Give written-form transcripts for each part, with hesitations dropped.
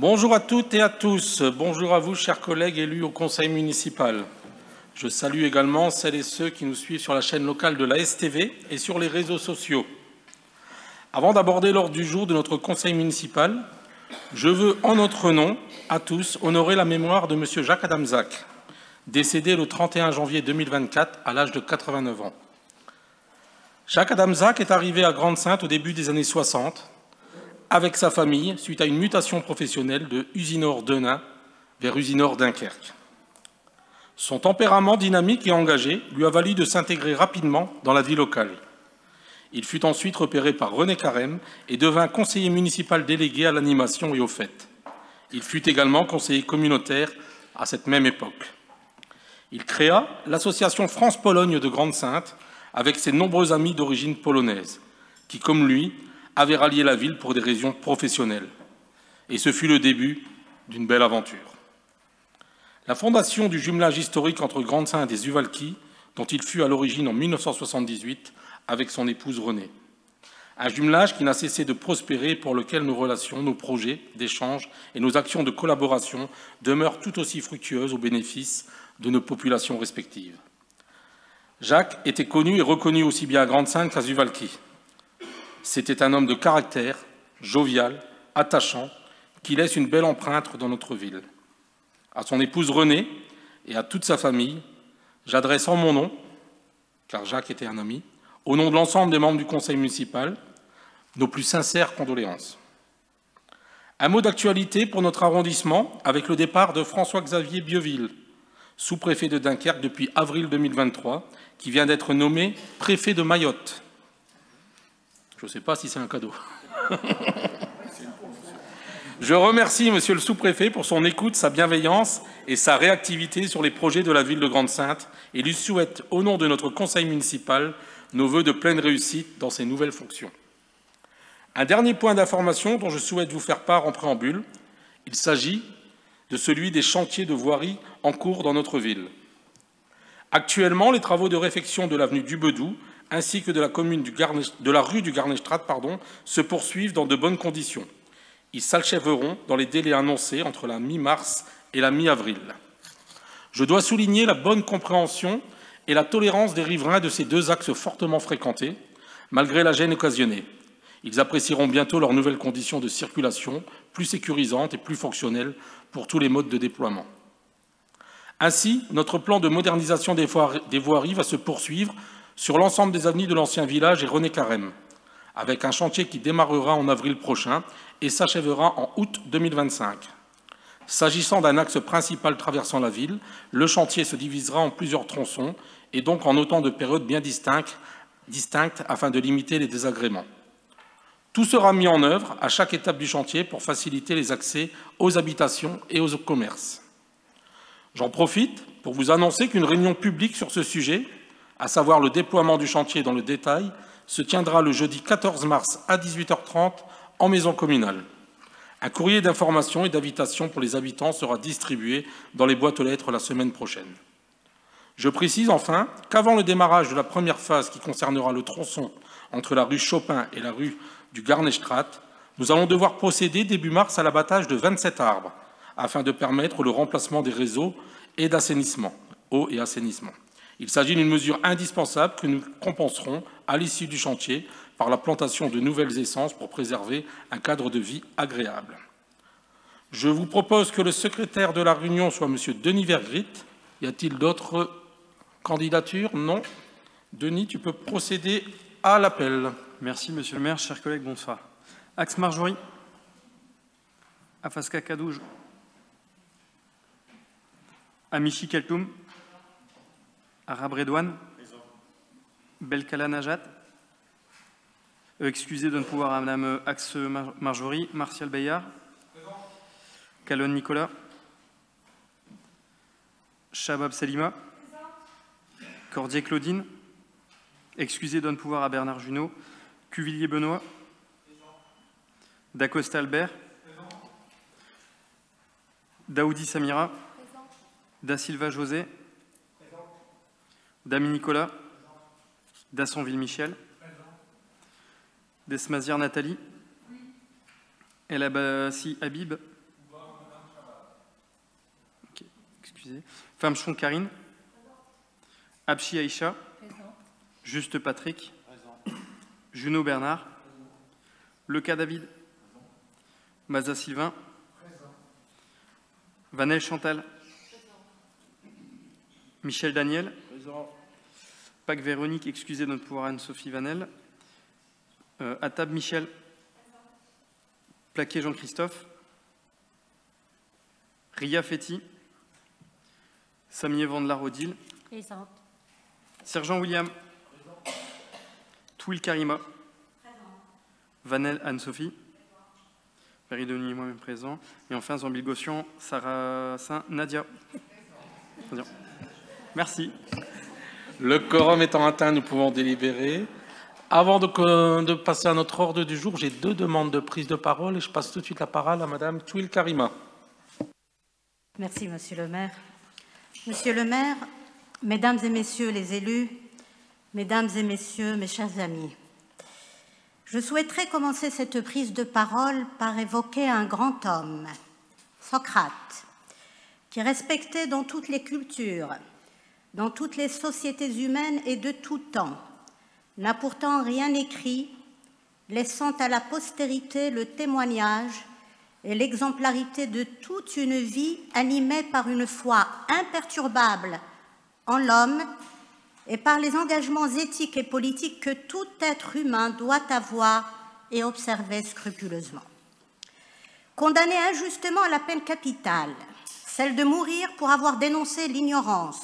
Bonjour à toutes et à tous. Bonjour à vous, chers collègues élus au conseil municipal. Je salue également celles et ceux qui nous suivent sur la chaîne locale de la STV et sur les réseaux sociaux. Avant d'aborder l'ordre du jour de notre conseil municipal, je veux, en notre nom, à tous, honorer la mémoire de M. Jacques Adamzac, décédé le 31 janvier 2024 à l'âge de 89 ans. Jacques Adamzac est arrivé à Grande-Synthe au début des années 60, avec sa famille, suite à une mutation professionnelle de Usinor Denain vers Usinor Dunkerque. Son tempérament dynamique et engagé lui a valu de s'intégrer rapidement dans la vie locale. Il fut ensuite repéré par René Carême et devint conseiller municipal délégué à l'animation et aux fêtes. Il fut également conseiller communautaire à cette même époque. Il créa l'association France-Pologne de Grande-Synthe avec ses nombreux amis d'origine polonaise, qui, comme lui, avaient rallié la ville pour des raisons professionnelles. Et ce fut le début d'une belle aventure. La fondation du jumelage historique entre Grande-Synthe et Suwałki, dont il fut à l'origine en 1978 avec son épouse Renée. Un jumelage qui n'a cessé de prospérer et pour lequel nos relations, nos projets d'échange et nos actions de collaboration demeurent tout aussi fructueuses au bénéfice de nos populations respectives. Jacques était connu et reconnu aussi bien à Grande-Synthe qu'à Suwałki. C'était un homme de caractère, jovial, attachant, qui laisse une belle empreinte dans notre ville. À son épouse Renée et à toute sa famille, j'adresse en mon nom, car Jacques était un ami, au nom de l'ensemble des membres du conseil municipal, nos plus sincères condoléances. Un mot d'actualité pour notre arrondissement avec le départ de François-Xavier Bieuville, sous-préfet de Dunkerque depuis avril 2023, qui vient d'être nommé préfet de Mayotte. Je ne sais pas si c'est un cadeau. Je remercie Monsieur le sous-préfet pour son écoute, sa bienveillance et sa réactivité sur les projets de la ville de Grande-Synthe et lui souhaite, au nom de notre conseil municipal, nos vœux de pleine réussite dans ses nouvelles fonctions. Un dernier point d'information dont je souhaite vous faire part en préambule, il s'agit de celui des chantiers de voirie en cours dans notre ville. Actuellement, les travaux de réfection de l'avenue du Bedou ainsi que de la rue du Garnestraat se poursuivent dans de bonnes conditions. Ils s'achèveront dans les délais annoncés entre la mi-mars et la mi-avril. Je dois souligner la bonne compréhension et la tolérance des riverains de ces deux axes fortement fréquentés, malgré la gêne occasionnée. Ils apprécieront bientôt leurs nouvelles conditions de circulation, plus sécurisantes et plus fonctionnelles pour tous les modes de déploiement. Ainsi, notre plan de modernisation des voiries va se poursuivre sur l'ensemble des avenues de l'ancien village et René Carême, avec un chantier qui démarrera en avril prochain et s'achèvera en août 2025. S'agissant d'un axe principal traversant la ville, le chantier se divisera en plusieurs tronçons et donc en autant de périodes bien distinctes afin de limiter les désagréments. Tout sera mis en œuvre à chaque étape du chantier pour faciliter les accès aux habitations et aux commerces. J'en profite pour vous annoncer qu'une réunion publique sur ce sujet, à savoir le déploiement du chantier dans le détail, se tiendra le jeudi 14 mars à 18h30 en maison communale. Un courrier d'information et d'invitation pour les habitants sera distribué dans les boîtes aux lettres la semaine prochaine. Je précise enfin qu'avant le démarrage de la première phase qui concernera le tronçon entre la rue Chopin et la rue du Garnestraat, nous allons devoir procéder début mars à l'abattage de 27 arbres afin de permettre le remplacement des réseaux et d'assainissement, eau et assainissement. Il s'agit d'une mesure indispensable que nous compenserons à l'issue du chantier par la plantation de nouvelles essences pour préserver un cadre de vie agréable. Je vous propose que le secrétaire de la réunion soit M. Denis Vergrit. Y a-t-il d'autres candidatures? Non. Denis, tu peux procéder à l'appel. Merci, Monsieur le maire. Chers collègues, bonsoir. Axe Marjorie. Afaska Kadouj. Amichi Keltoum. Arab Redouane. Belkala Najat. Excusez de ne pouvoir à Madame Axe Marjorie. Martial Bayard. Calonne Nicolas. Shabab Selima. Cordier Claudine. Excusez donne pouvoir à Bernard Junot. Cuvillier Benoît. Dacosta Albert. Daoudi Samira. Da Silva José. Dami Nicolas. Dassonville Michel. Desmazière Nathalie. El Abassi Habib. Famchon Karine. Abchi Aïcha. Juste Patrick. Junot Bernard. Leca David. Maza Sylvain. Vanel Chantal. Michel Daniel. Pâques Véronique, excusez de ne pouvoir Anne-Sophie Vanel. Attab Michel. Plaquet Jean-Christophe. Ria Fetti. Samier Vandelar-Odile. Présente. Sergent William. Touil Karima. Vanel Anne-Sophie. Paris-Denis et moi-même présent. Et enfin, Zambil Gossion, Sarah Saint, Nadia. Merci. Le quorum étant atteint, nous pouvons délibérer. Avant de passer à notre ordre du jour, j'ai 2 demandes de prise de parole et je passe tout de suite la parole à Madame Touil Karima. Merci, Monsieur le maire. Monsieur le maire, Mesdames et Messieurs les élus, Mesdames et Messieurs, mes chers amis, je souhaiterais commencer cette prise de parole par évoquer un grand homme, Socrate, qui respecté dans toutes les cultures, dans toutes les sociétés humaines et de tout temps, n'a pourtant rien écrit, laissant à la postérité le témoignage et l'exemplarité de toute une vie animée par une foi imperturbable en l'homme et par les engagements éthiques et politiques que tout être humain doit avoir et observer scrupuleusement. Condamné injustement à la peine capitale, celle de mourir pour avoir dénoncé l'ignorance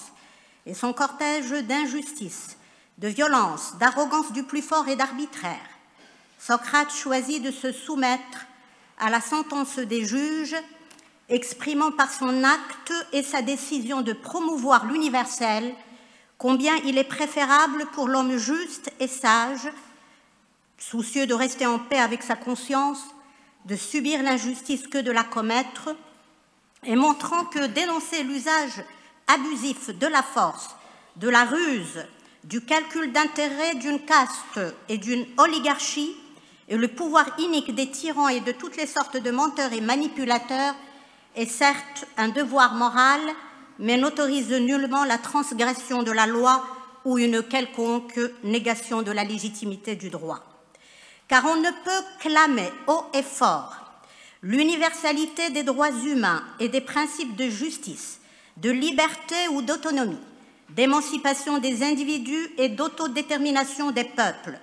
et son cortège d'injustice, de violence, d'arrogance du plus fort et d'arbitraire, Socrate choisit de se soumettre à la sentence des juges, exprimant par son acte et sa décision de promouvoir l'universel combien il est préférable pour l'homme juste et sage, soucieux de rester en paix avec sa conscience, de subir l'injustice que de la commettre, et montrant que dénoncer l'usage abusif de la force, de la ruse, du calcul d'intérêt d'une caste et d'une oligarchie, et le pouvoir inique des tyrans et de toutes les sortes de menteurs et manipulateurs est certes un devoir moral, mais n'autorise nullement la transgression de la loi ou une quelconque négation de la légitimité du droit. Car on ne peut clamer haut et fort l'universalité des droits humains et des principes de justice, de liberté ou d'autonomie, d'émancipation des individus et d'autodétermination des peuples,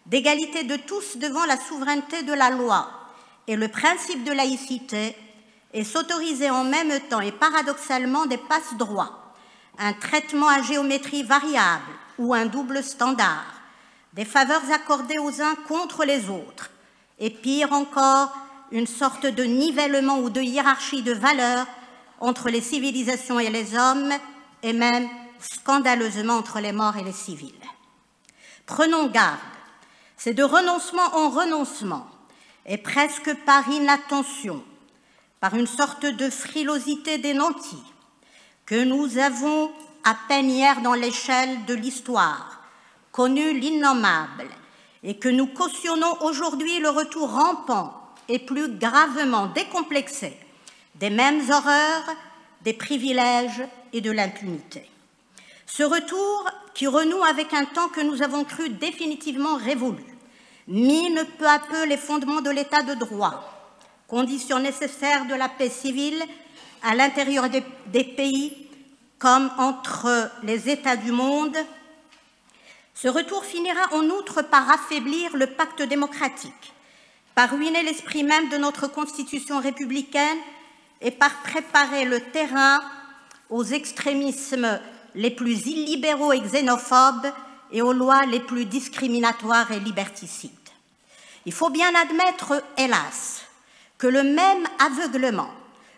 d'égalité de tous devant la souveraineté de la loi et le principe de laïcité, et s'autoriser en même temps et paradoxalement des passe-droits, un traitement à géométrie variable ou un double standard, des faveurs accordées aux uns contre les autres, et pire encore, une sorte de nivellement ou de hiérarchie de valeurs entre les civilisations et les hommes, et même scandaleusement entre les morts et les civils. Prenons garde, c'est de renoncement en renoncement, et presque par inattention, par une sorte de frilosité des nantis, que nous avons à peine hier dans l'échelle de l'histoire connu l'innommable et que nous cautionnons aujourd'hui le retour rampant et plus gravement décomplexé des mêmes horreurs, des privilèges et de l'impunité. Ce retour qui renoue avec un temps que nous avons cru définitivement révolu, mine peu à peu les fondements de l'état de droit, condition nécessaire de la paix civile à l'intérieur des pays comme entre les États du monde. Ce retour finira en outre par affaiblir le pacte démocratique, par ruiner l'esprit même de notre Constitution républicaine et par préparer le terrain aux extrémismes les plus illibéraux et xénophobes et aux lois les plus discriminatoires et liberticides. Il faut bien admettre, hélas, que le même aveuglement,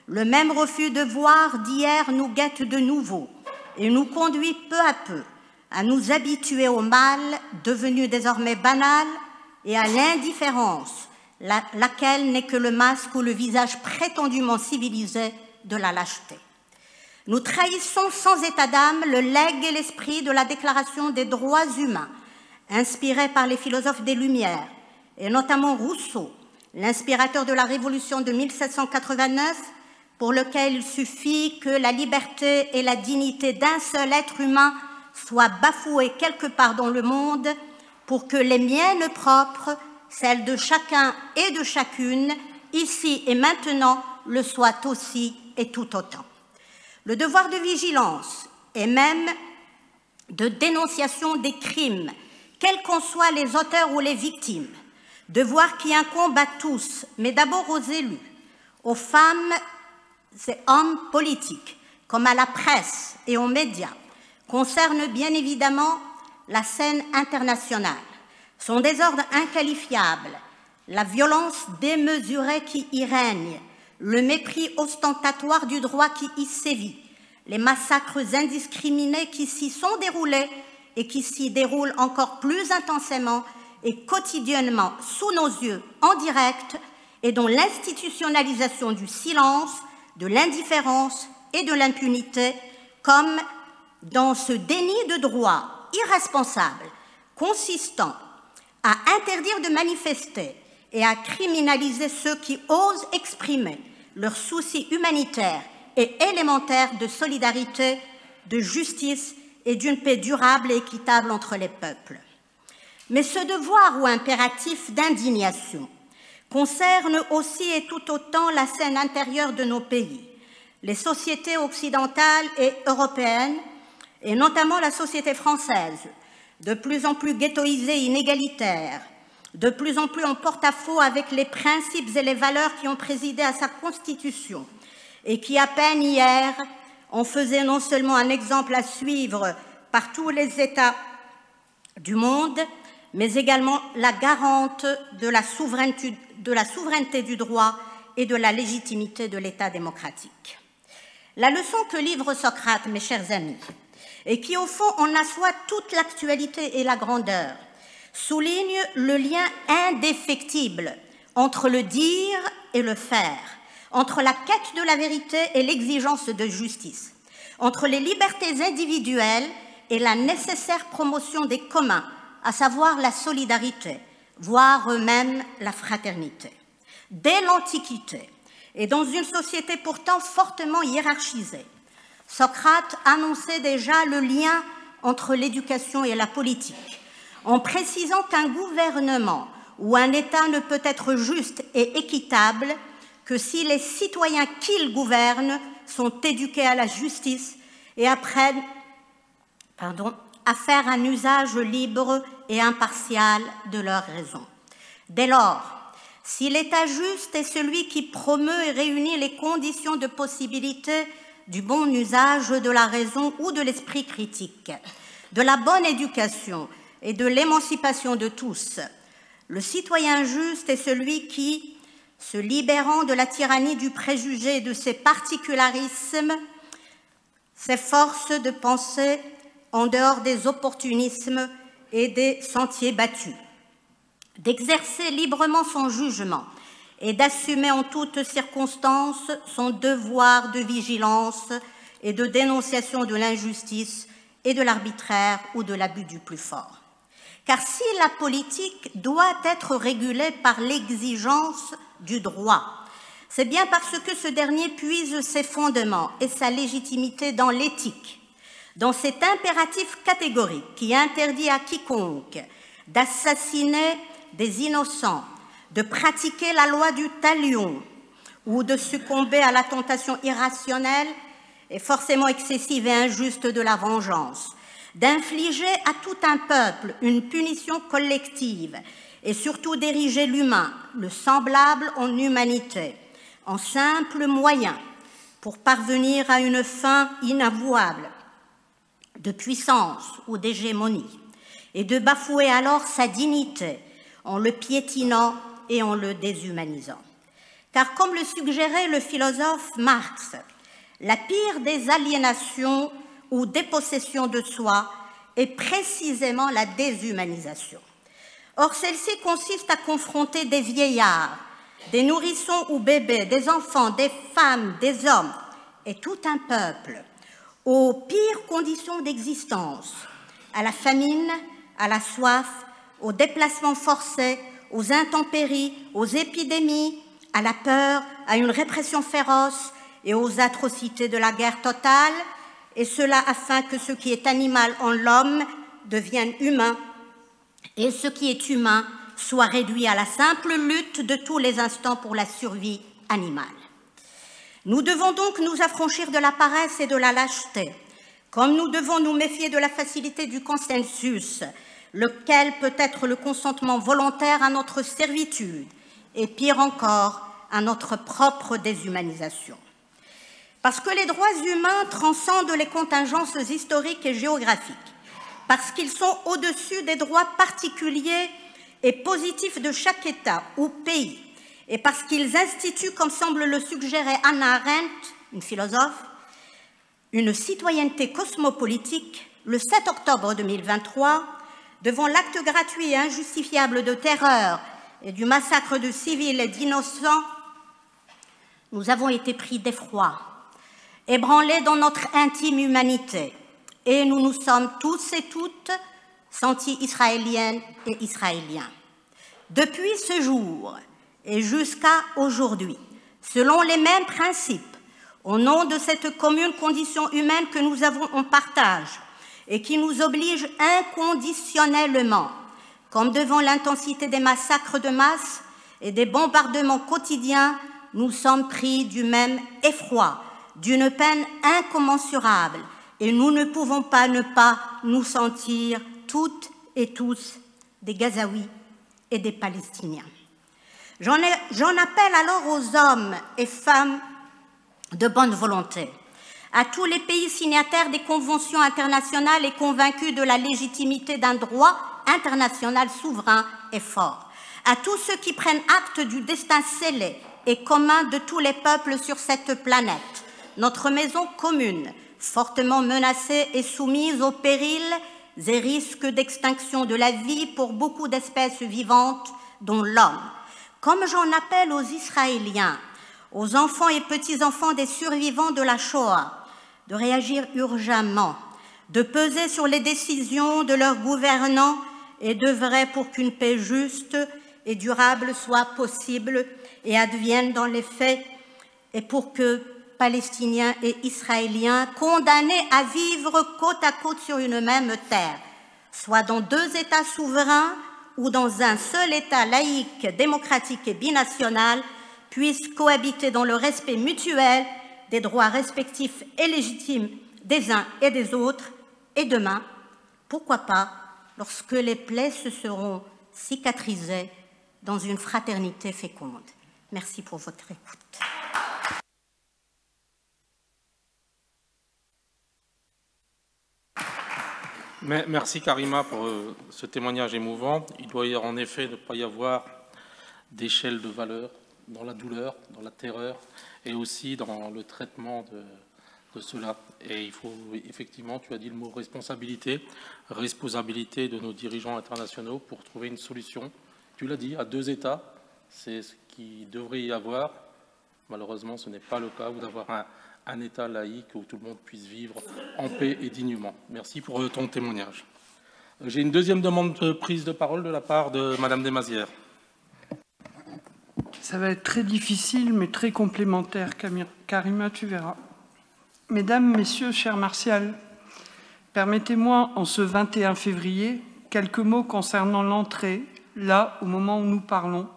le même refus de voir d'hier nous guette de nouveau et nous conduit peu à peu à nous habituer au mal devenu désormais banal et à l'indifférence, laquelle n'est que le masque ou le visage prétendument civilisé de la lâcheté. Nous trahissons sans état d'âme le legs et l'esprit de la Déclaration des droits humains, inspirée par les philosophes des Lumières, et notamment Rousseau, l'inspirateur de la Révolution de 1789, pour lequel il suffit que la liberté et la dignité d'un seul être humain soient bafouées quelque part dans le monde pour que les miennes propres, celles de chacun et de chacune, ici et maintenant, le soient aussi et tout autant. Le devoir de vigilance et même de dénonciation des crimes, quels qu'en soient les auteurs ou les victimes, devoir qui incombe à tous, mais d'abord aux élus, aux femmes et hommes politiques, comme à la presse et aux médias, concerne bien évidemment la scène internationale. Son désordre inqualifiable, la violence démesurée qui y règne, le mépris ostentatoire du droit qui y sévit, les massacres indiscriminés qui s'y sont déroulés et qui s'y déroulent encore plus intensément et quotidiennement sous nos yeux en direct, et dont l'institutionnalisation du silence, de l'indifférence et de l'impunité, comme dans ce déni de droit irresponsable consistant à interdire de manifester et à criminaliser ceux qui osent exprimer leurs soucis humanitaires et élémentaires de solidarité, de justice et d'une paix durable et équitable entre les peuples. Mais ce devoir ou impératif d'indignation concerne aussi et tout autant la scène intérieure de nos pays, les sociétés occidentales et européennes, et notamment la société française, de plus en plus ghettoisée et inégalitaire, de plus en plus en porte-à-faux avec les principes et les valeurs qui ont présidé à sa constitution, et qui, à peine hier, en faisaient non seulement un exemple à suivre par tous les États du monde, mais également la garante de la souveraineté du droit et de la légitimité de l'État démocratique. La leçon que livre Socrate, mes chers amis, et qui au fond en assoit toute l'actualité et la grandeur, souligne le lien indéfectible entre le dire et le faire, entre la quête de la vérité et l'exigence de justice, entre les libertés individuelles et la nécessaire promotion des communs, à savoir la solidarité, voire même la fraternité. Dès l'Antiquité, et dans une société pourtant fortement hiérarchisée, Socrate annonçait déjà le lien entre l'éducation et la politique, en précisant qu'un gouvernement ou un État ne peut être juste et équitable que si les citoyens qu'il gouverne sont éduqués à la justice et apprennent à faire un usage libre et impartial de leurs raisons. Dès lors, si l'État juste est celui qui promeut et réunit les conditions de possibilité du bon usage de la raison ou de l'esprit critique, de la bonne éducation et de l'émancipation de tous, le citoyen juste est celui qui, se libérant de la tyrannie du préjugé et de ses particularismes, s'efforce de penser en dehors des opportunismes et des sentiers battus, d'exercer librement son jugement et d'assumer en toutes circonstances son devoir de vigilance et de dénonciation de l'injustice et de l'arbitraire ou de l'abus du plus fort. Car si la politique doit être régulée par l'exigence du droit, c'est bien parce que ce dernier puise ses fondements et sa légitimité dans l'éthique, dans cet impératif catégorique qui interdit à quiconque d'assassiner des innocents, de pratiquer la loi du talion ou de succomber à la tentation irrationnelle et forcément excessive et injuste de la vengeance, d'infliger à tout un peuple une punition collective et surtout d'ériger l'humain, le semblable en humanité, en simple moyen pour parvenir à une fin inavouable de puissance ou d'hégémonie, et de bafouer alors sa dignité en le piétinant et en le déshumanisant. Car comme le suggérait le philosophe Marx, la pire des aliénations ou dépossession de soi est précisément la déshumanisation. Or, celle-ci consiste à confronter des vieillards, des nourrissons ou bébés, des enfants, des femmes, des hommes et tout un peuple aux pires conditions d'existence, à la famine, à la soif, aux déplacements forcés, aux intempéries, aux épidémies, à la peur, à une répression féroce et aux atrocités de la guerre totale, et cela afin que ce qui est animal en l'homme devienne humain, et ce qui est humain soit réduit à la simple lutte de tous les instants pour la survie animale. Nous devons donc nous affranchir de la paresse et de la lâcheté, comme nous devons nous méfier de la facilité du consensus, lequel peut être le consentement volontaire à notre servitude, et pire encore, à notre propre déshumanisation. Parce que les droits humains transcendent les contingences historiques et géographiques, parce qu'ils sont au-dessus des droits particuliers et positifs de chaque État ou pays, et parce qu'ils instituent, comme semble le suggérer Hannah Arendt, une philosophe, une citoyenneté cosmopolitique, le 7 octobre 2023, devant l'acte gratuit et injustifiable de terreur et du massacre de civils et d'innocents, nous avons été pris d'effroi, ébranlés dans notre intime humanité, et nous nous sommes tous et toutes sentis israéliennes et israéliens. Depuis ce jour et jusqu'à aujourd'hui, selon les mêmes principes, au nom de cette commune condition humaine que nous avons en partage et qui nous oblige inconditionnellement, comme devant l'intensité des massacres de masse et des bombardements quotidiens, nous sommes pris du même effroi, d'une peine incommensurable, et nous ne pouvons pas ne pas nous sentir toutes et tous des Gazaouis et des Palestiniens. J'en appelle alors aux hommes et femmes de bonne volonté, à tous les pays signataires des conventions internationales et convaincus de la légitimité d'un droit international souverain et fort, à tous ceux qui prennent acte du destin scellé et commun de tous les peuples sur cette planète, notre maison commune, fortement menacée et soumise aux périls et risques d'extinction de la vie pour beaucoup d'espèces vivantes, dont l'homme. Comme j'en appelle aux Israéliens, aux enfants et petits-enfants des survivants de la Shoah, de réagir urgemment, de peser sur les décisions de leurs gouvernants et d'œuvrer pour qu'une paix juste et durable soit possible et advienne dans les faits, et pour que Palestiniens et Israéliens, condamnés à vivre côte à côte sur une même terre, soit dans deux États souverains ou dans un seul État laïque, démocratique et binational, puissent cohabiter dans le respect mutuel des droits respectifs et légitimes des uns et des autres, et demain, pourquoi pas, lorsque les plaies se seront cicatrisées dans une fraternité féconde. Merci pour votre écoute. Merci Karima pour ce témoignage émouvant. Il doit en effet ne pas y avoir d'échelle de valeur dans la douleur, dans la terreur et aussi dans le traitement de cela. Et il faut effectivement, tu as dit le mot responsabilité de nos dirigeants internationaux pour trouver une solution. Tu l'as dit, à deux États, c'est ce qui devrait y avoir. Malheureusement, ce n'est pas le cas, ou d'avoir un État laïque où tout le monde puisse vivre en paix et dignement. Merci pour ton témoignage. J'ai une deuxième demande de prise de parole de la part de Madame Desmazières. Ça va être très difficile, mais très complémentaire, Karima, tu verras. Mesdames, Messieurs, cher Martial, permettez-moi, en ce 21 février, quelques mots concernant l'entrée, là, au moment où nous parlons,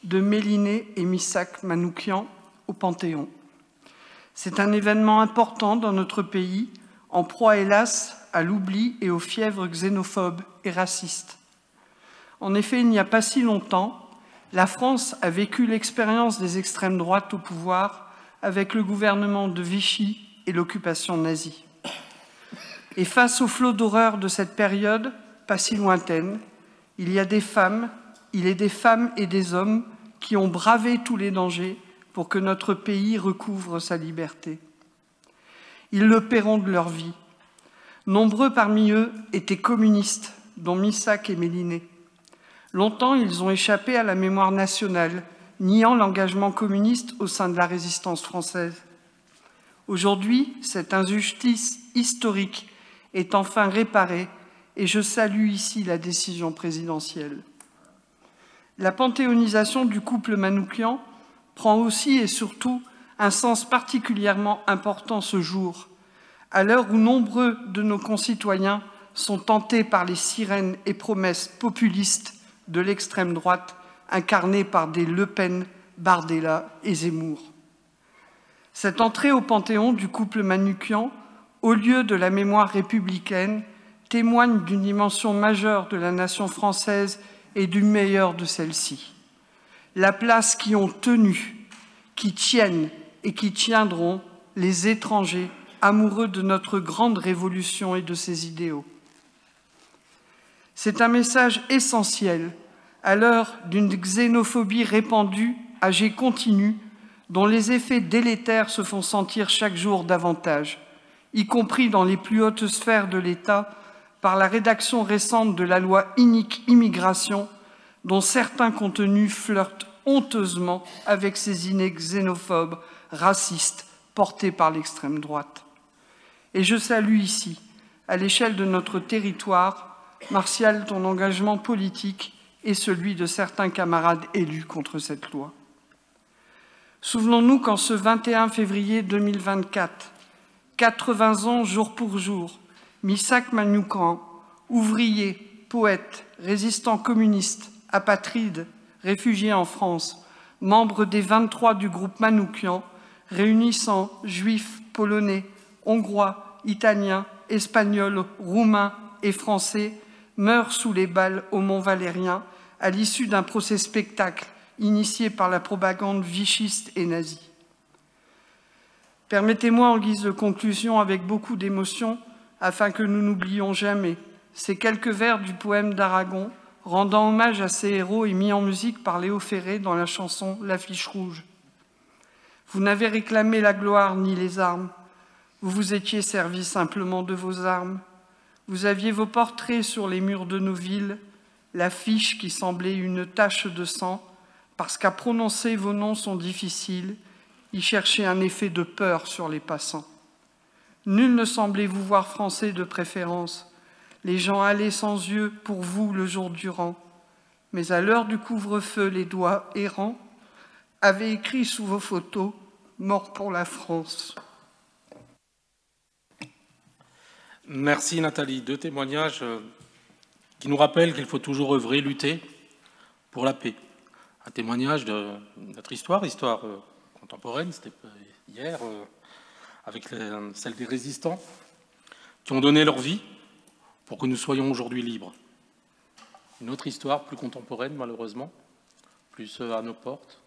de Mélinée et Missak Manoukian au Panthéon. C'est un événement important dans notre pays, en proie, hélas, à l'oubli et aux fièvres xénophobes et racistes. En effet, il n'y a pas si longtemps, la France a vécu l'expérience des extrêmes droites au pouvoir avec le gouvernement de Vichy et l'occupation nazie. Et face au flot d'horreur de cette période, pas si lointaine, il est des femmes et des hommes qui ont bravé tous les dangers pour que notre pays recouvre sa liberté. Ils le paieront de leur vie. Nombreux parmi eux étaient communistes, dont Missak et Mélinée. Longtemps, ils ont échappé à la mémoire nationale, niant l'engagement communiste au sein de la résistance française. Aujourd'hui, cette injustice historique est enfin réparée et je salue ici la décision présidentielle. La panthéonisation du couple Manoukian prend aussi et surtout un sens particulièrement important ce jour, à l'heure où nombreux de nos concitoyens sont tentés par les sirènes et promesses populistes de l'extrême droite, incarnées par des Le Pen, Bardella et Zemmour. Cette entrée au Panthéon du couple Manouchian, au lieu de la mémoire républicaine, témoigne d'une dimension majeure de la nation française et du meilleur de celle-ci. La place qui ont tenu, qui tiennent et qui tiendront les étrangers amoureux de notre grande révolution et de ses idéaux. C'est un message essentiel à l'heure d'une xénophobie répandue, âgée continue, dont les effets délétères se font sentir chaque jour davantage, y compris dans les plus hautes sphères de l'État, par la rédaction récente de la loi inique immigration, dont certains contenus flirtent honteusement avec ces idées xénophobes, racistes, portés par l'extrême droite. Et je salue ici, à l'échelle de notre territoire, Martial, ton engagement politique et celui de certains camarades élus contre cette loi. Souvenons-nous qu'en ce 21 février 2024, 80 ans jour pour jour, Missak Manouchian, ouvrier, poète, résistant communiste, apatride, réfugié en France, membre des 23 du groupe Manouchian, réunissant juifs, polonais, hongrois, italiens, espagnols, roumains et français, meurt sous les balles au Mont-Valérien à l'issue d'un procès-spectacle initié par la propagande vichiste et nazie. Permettez-moi, en guise de conclusion, avec beaucoup d'émotion, afin que nous n'oublions jamais, ces quelques vers du poème d'Aragon, rendant hommage à ces héros et mis en musique par Léo Ferré dans la chanson « L'affiche rouge ». Vous n'avez réclamé la gloire ni les armes, vous vous étiez servi simplement de vos armes. Vous aviez vos portraits sur les murs de nos villes, l'affiche qui semblait une tache de sang, parce qu'à prononcer vos noms sont difficiles, y chercher un effet de peur sur les passants. Nul ne semblait vous voir français de préférence. Les gens allaient sans yeux pour vous le jour durant. Mais à l'heure du couvre-feu, les doigts errants avaient écrit sous vos photos « Mort pour la France ». Merci Nathalie. Deux témoignages qui nous rappellent qu'il faut toujours œuvrer, lutter pour la paix. Un témoignage de notre histoire contemporaine, c'était hier, avec celle des résistants qui ont donné leur vie pour que nous soyons aujourd'hui libres. Une autre histoire plus contemporaine, malheureusement, plus à nos portes,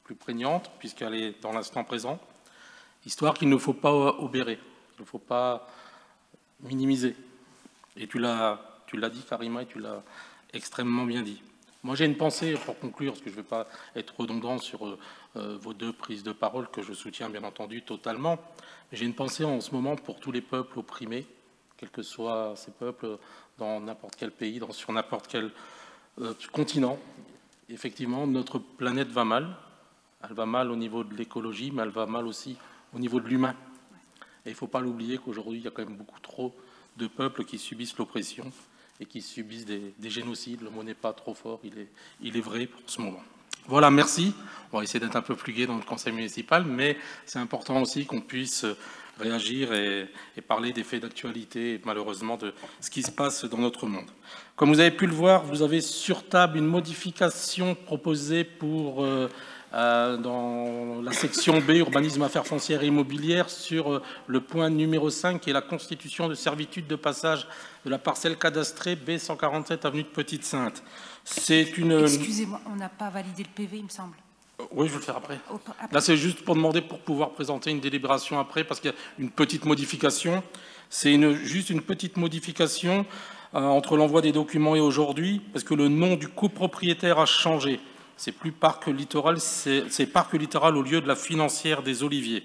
plus prégnante, puisqu'elle est dans l'instant présent. Histoire qu'il ne faut pas obérer, il ne faut pas minimiser. Et tu l'as dit, Karima, et tu l'as extrêmement bien dit. Moi, j'ai une pensée, pour conclure, parce que je ne vais pas être redondant sur vos deux prises de parole, que je soutiens bien entendu totalement. J'ai une pensée en ce moment pour tous les peuples opprimés, quels que soient ces peuples, dans n'importe quel pays, sur n'importe quel continent. Effectivement, notre planète va mal. Elle va mal au niveau de l'écologie, mais elle va mal aussi au niveau de l'humain. Et il ne faut pas l'oublier qu'aujourd'hui, il y a quand même beaucoup trop de peuples qui subissent l'oppression et qui subissent des génocides. Le mot n'est pas trop fort, il est vrai pour ce moment. Voilà, merci. On va essayer d'être un peu plus gai dans le conseil municipal, mais c'est important aussi qu'on puisse réagir et parler des faits d'actualité et malheureusement de ce qui se passe dans notre monde. Comme vous avez pu le voir, vous avez sur table une modification proposée pour... dans la section B, urbanisme, affaires foncières et immobilières, sur le point numéro 5, qui est la constitution de servitude de passage de la parcelle cadastrée B147 avenue de Petite-Sainte. C'est une... Excusez-moi, on n'a pas validé le PV, il me semble. Oui, je vais le faire après. Là, c'est juste pour demander pour pouvoir présenter une délibération après, parce qu'il y a une petite modification. C'est juste une petite modification entre l'envoi des documents et aujourd'hui, parce que le nom du copropriétaire a changé. C'est plus Parc Littoral, c'est Parc Littoral au lieu de la financière des Oliviers.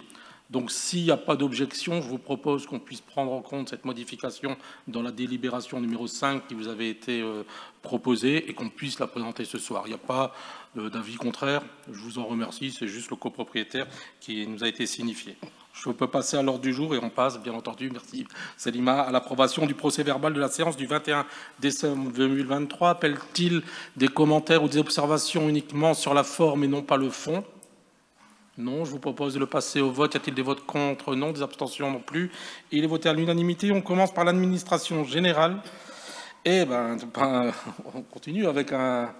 Donc s'il n'y a pas d'objection, je vous propose qu'on puisse prendre en compte cette modification dans la délibération numéro 5 qui vous avait été proposée et qu'on puisse la présenter ce soir. Il n'y a pas d'avis contraire, je vous en remercie, c'est juste le copropriétaire qui nous a été signifié. Je peux passer à l'ordre du jour et on passe, bien entendu, merci Selima, à l'approbation du procès-verbal de la séance du 21 décembre 2023. Appelle-t-il des commentaires ou des observations uniquement sur la forme et non pas le fond? Non, je vous propose de le passer au vote. Y a-t-il des votes contre? Non. Des abstentions non plus. Il est voté à l'unanimité. On commence par l'administration générale. Et on continue avec un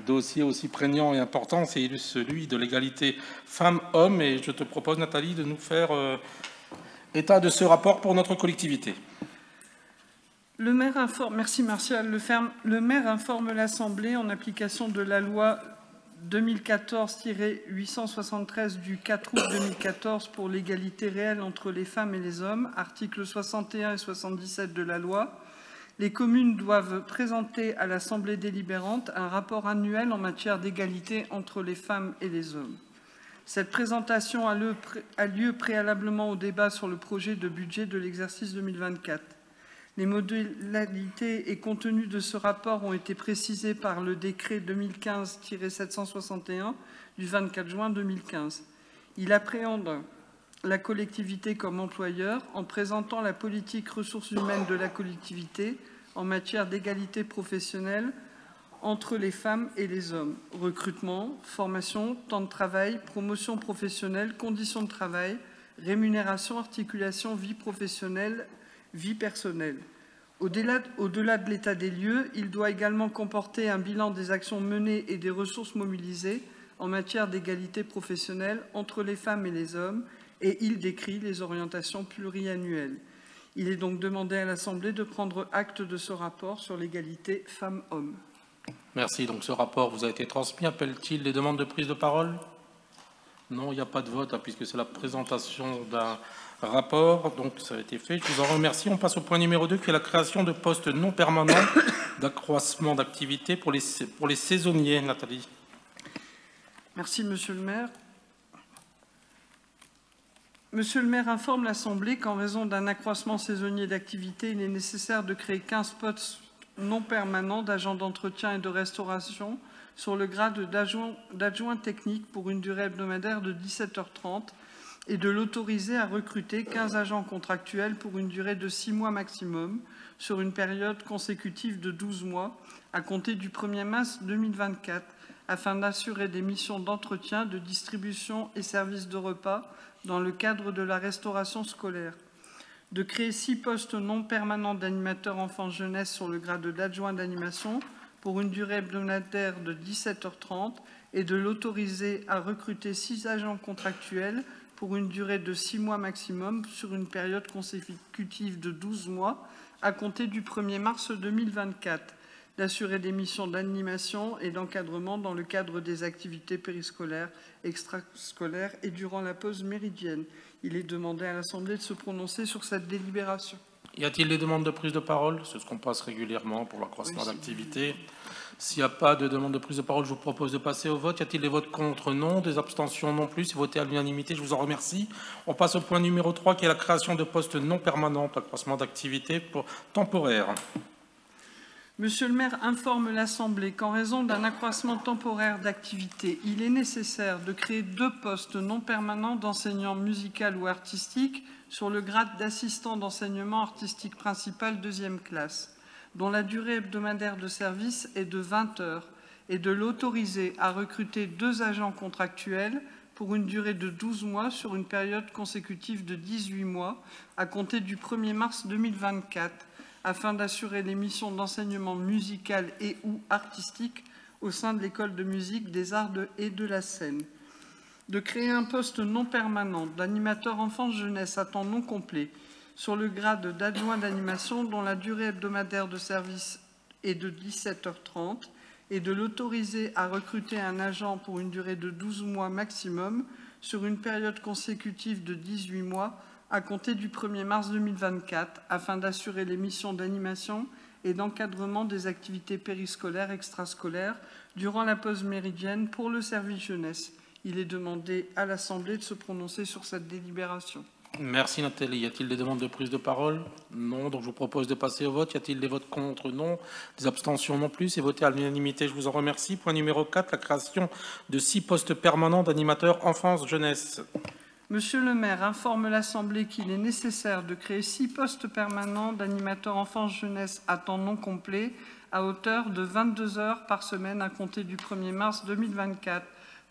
dossier aussi prégnant et important, c'est celui de l'égalité femmes-hommes. Et je te propose, Nathalie, de nous faire état de ce rapport pour notre collectivité. Le maire informe, merci Martial, le maire informe l'Assemblée en application de la loi 2014-873 du 4 août 2014 pour l'égalité réelle entre les femmes et les hommes, articles 61 et 77 de la loi. Les communes doivent présenter à l'Assemblée délibérante un rapport annuel en matière d'égalité entre les femmes et les hommes. Cette présentation a lieu préalablement au débat sur le projet de budget de l'exercice 2024. Les modalités et contenus de ce rapport ont été précisés par le décret 2015-761 du 24 juin 2015. Il appréhende la collectivité comme employeur en présentant la politique ressources humaines de la collectivité en matière d'égalité professionnelle entre les femmes et les hommes. Recrutement, formation, temps de travail, promotion professionnelle, conditions de travail, rémunération, articulation, vie professionnelle, vie personnelle. Au-delà de l'état des lieux, il doit également comporter un bilan des actions menées et des ressources mobilisées en matière d'égalité professionnelle entre les femmes et les hommes, et il décrit les orientations pluriannuelles. Il est donc demandé à l'Assemblée de prendre acte de ce rapport sur l'égalité femmes-hommes. Merci. Donc ce rapport vous a été transmis. Appelle-t-il les demandes de prise de parole? Non, il n'y a pas de vote, puisque c'est la présentation d'un rapport. Donc ça a été fait. Je vous en remercie. On passe au point numéro 2, qui est la création de postes non permanents d'accroissement d'activité pour les saisonniers. Nathalie. Merci, Monsieur le maire. Monsieur le maire informe l'Assemblée qu'en raison d'un accroissement saisonnier d'activité, il est nécessaire de créer 15 postes non permanents d'agents d'entretien et de restauration sur le grade d'adjoint technique pour une durée hebdomadaire de 17h30 et de l'autoriser à recruter 15 agents contractuels pour une durée de 6 mois maximum sur une période consécutive de 12 mois à compter du 1er mars 2024 afin d'assurer des missions d'entretien, de distribution et services de repas dans le cadre de la restauration scolaire. De créer 6 postes non permanents d'animateurs enfants-jeunesse sur le grade d'adjoint d'animation pour une durée hebdomadaire de 17h30 et de l'autoriser à recruter 6 agents contractuels pour une durée de 6 mois maximum sur une période consécutive de 12 mois à compter du 1er mars 2024, d'assurer des missions d'animation et d'encadrement dans le cadre des activités périscolaires, extrascolaires et durant la pause méridienne. Il est demandé à l'Assemblée de se prononcer sur cette délibération. Y a-t-il des demandes de prise de parole? C'est ce qu'on passe régulièrement pour l'accroissement d'activité. S'il n'y a pas de demande de prise de parole, je vous propose de passer au vote. Y a-t-il des votes contre? Non. Des abstentions non plus. C'est voté à l'unanimité. Je vous en remercie. On passe au point numéro 3, qui est la création de postes non permanents d'accroissement d'activité temporaire. Monsieur le maire informe l'Assemblée qu'en raison d'un accroissement temporaire d'activité, il est nécessaire de créer 2 postes non permanents d'enseignant musical ou artistique sur le grade d'assistant d'enseignement artistique principal 2e classe, dont la durée hebdomadaire de service est de 20 heures, et de l'autoriser à recruter 2 agents contractuels pour une durée de 12 mois sur une période consécutive de 18 mois à compter du 1er mars 2024, afin d'assurer les missions d'enseignement musical et ou artistique au sein de l'école de musique, des arts et de la scène. De créer un poste non permanent d'animateur enfance-jeunesse à temps non complet sur le grade d'adjoint d'animation dont la durée hebdomadaire de service est de 17h30 et de l'autoriser à recruter un agent pour une durée de 12 mois maximum sur une période consécutive de 18 mois à compter du 1er mars 2024, afin d'assurer les missions d'animation et d'encadrement des activités périscolaires extrascolaires durant la pause méridienne pour le service jeunesse. Il est demandé à l'Assemblée de se prononcer sur cette délibération. Merci Nathalie. Y a-t-il des demandes de prise de parole? Non. Donc je vous propose de passer au vote. Y a-t-il des votes contre? Non. Des abstentions non plus. C'est voté à l'unanimité. Je vous en remercie. Point numéro 4, la création de 6 postes permanents d'animateurs enfance-jeunesse. Monsieur le maire informe l'Assemblée qu'il est nécessaire de créer 6 postes permanents d'animateurs enfance-jeunesse à temps non complet à hauteur de 22 heures par semaine à compter du 1er mars 2024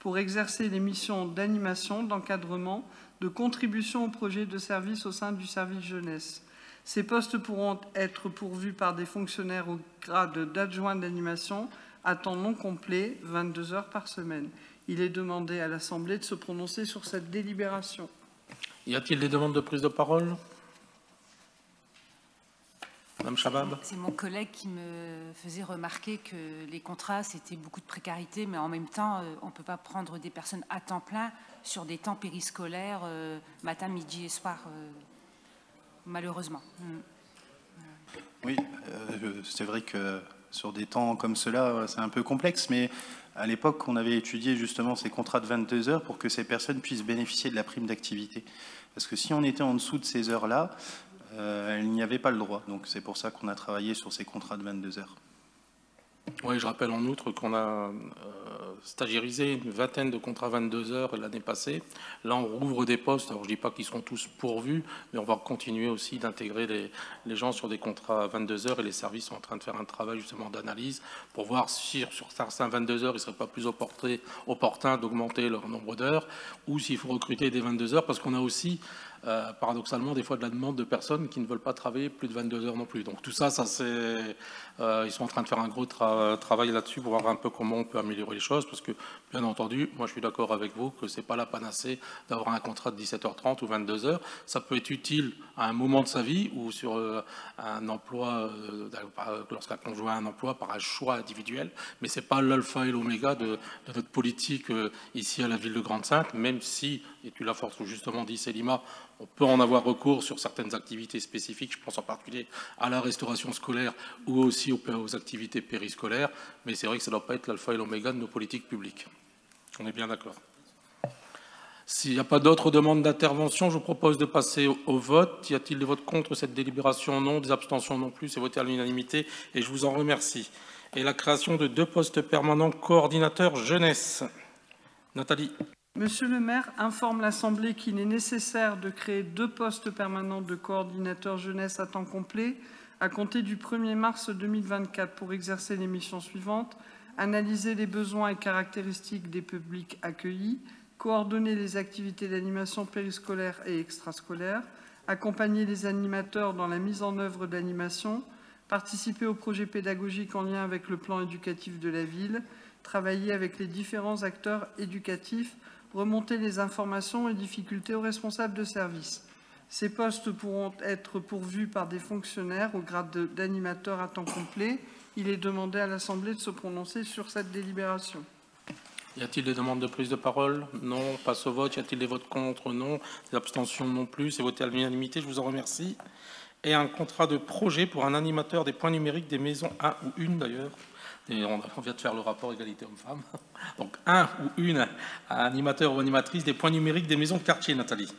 pour exercer les missions d'animation, d'encadrement, de contribution au projet de service au sein du service jeunesse. Ces postes pourront être pourvus par des fonctionnaires au grade d'adjoint d'animation à temps non complet, 22 heures par semaine. Il est demandé à l'Assemblée de se prononcer sur cette délibération. Y a-t-il des demandes de prise de parole? Madame Chabab. C'est mon collègue qui me faisait remarquer que les contrats, c'était beaucoup de précarité, mais en même temps, on ne peut pas prendre des personnes à temps plein sur des temps périscolaires, matin, midi et soir, malheureusement. Oui, c'est vrai que sur des temps comme cela, c'est un peu complexe, mais à l'époque, on avait étudié justement ces contrats de 22 heures pour que ces personnes puissent bénéficier de la prime d'activité. Parce que si on était en dessous de ces heures-là, il n'y avait pas le droit. Donc c'est pour ça qu'on a travaillé sur ces contrats de 22 heures. Oui, je rappelle en outre qu'on a stagiairisé une vingtaine de contrats 22 heures l'année passée. Là, on rouvre des postes. Alors, je ne dis pas qu'ils seront tous pourvus, mais on va continuer aussi d'intégrer les gens sur des contrats 22 heures et les services sont en train de faire un travail justement d'analyse pour voir si sur certains 22 heures, il ne serait pas plus opportun d'augmenter leur nombre d'heures ou s'il faut recruter des 22 heures parce qu'on a aussi paradoxalement, des fois de la demande de personnes qui ne veulent pas travailler plus de 22 heures non plus. Donc tout ça, ils sont en train de faire un gros travail là-dessus pour voir un peu comment on peut améliorer les choses, parce que, bien entendu, moi je suis d'accord avec vous que ce n'est pas la panacée d'avoir un contrat de 17h30 ou 22 heures. Ça peut être utile à un moment de sa vie ou sur un emploi, lorsqu'un conjoint a un emploi par un choix individuel, mais ce n'est pas l'alpha et l'oméga de notre politique ici à la ville de Grande-Synthe, même si, et tu l'as fort justement dit Célima, on peut en avoir recours sur certaines activités spécifiques, je pense en particulier à la restauration scolaire ou aussi aux activités périscolaires, mais c'est vrai que ça ne doit pas être l'alpha et l'oméga de nos politiques publiques. On est bien d'accord. S'il n'y a pas d'autres demandes d'intervention, je vous propose de passer au vote. Y a-t-il des votes contre cette délibération? Non. Des abstentions non plus. C'est voté à l'unanimité et je vous en remercie. Et la création de 2 postes permanents coordinateurs jeunesse. Nathalie. Monsieur le maire informe l'Assemblée qu'il est nécessaire de créer 2 postes permanents de coordinateur jeunesse à temps complet à compter du 1er mars 2024 pour exercer les missions suivantes: analyser les besoins et caractéristiques des publics accueillis, coordonner les activités d'animation périscolaire et extrascolaire, accompagner les animateurs dans la mise en œuvre d'animation, participer aux projets pédagogiques en lien avec le plan éducatif de la ville, travailler avec les différents acteurs éducatifs, remonter les informations et difficultés aux responsables de service. Ces postes pourront être pourvus par des fonctionnaires au grade d'animateur à temps complet. Il est demandé à l'Assemblée de se prononcer sur cette délibération. Y a-t-il des demandes de prise de parole? Non. On passe au vote. Y a-t-il des votes contre? Non. Des abstentions non plus. C'est voté à l'unanimité. Je vous en remercie. Et un contrat de projet pour un animateur des points numériques des maisons, un ou une d'ailleurs. Et on vient de faire le rapport égalité homme-femme. Donc, un ou une animateur ou animatrice des points numériques des maisons de quartier, Nathalie.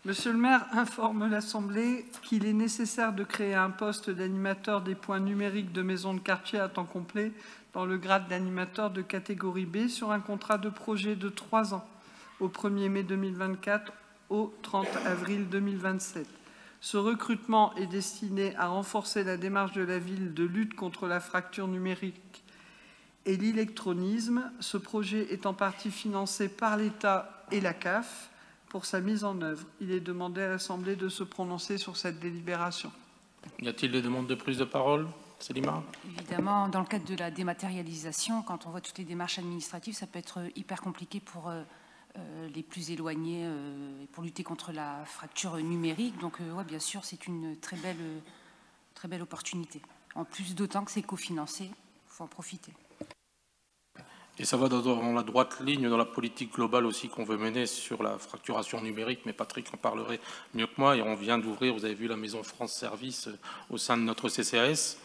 Monsieur le maire informe l'Assemblée qu'il est nécessaire de créer un poste d'animateur des points numériques de maisons de quartier à temps complet dans le grade d'animateur de catégorie B sur un contrat de projet de 3 ans, au 1er mai 2024 au 30 avril 2027. Ce recrutement est destiné à renforcer la démarche de la ville de lutte contre la fracture numérique et l'électronisme. Ce projet est en partie financé par l'État et la CAF pour sa mise en œuvre. Il est demandé à l'Assemblée de se prononcer sur cette délibération. Y a-t-il des demandes de prise de parole? Célima. Évidemment, dans le cadre de la dématérialisation, quand on voit toutes les démarches administratives, ça peut être hyper compliqué pour les plus éloignés pour lutter contre la fracture numérique. Donc, ouais, bien sûr, c'est une très belle opportunité. En plus, d'autant que c'est cofinancé, il faut en profiter. Et ça va dans la droite ligne dans la politique globale aussi qu'on veut mener sur la fracturation numérique, mais Patrick en parlerait mieux que moi. Et on vient d'ouvrir, vous avez vu, la maison France Service au sein de notre CCAS.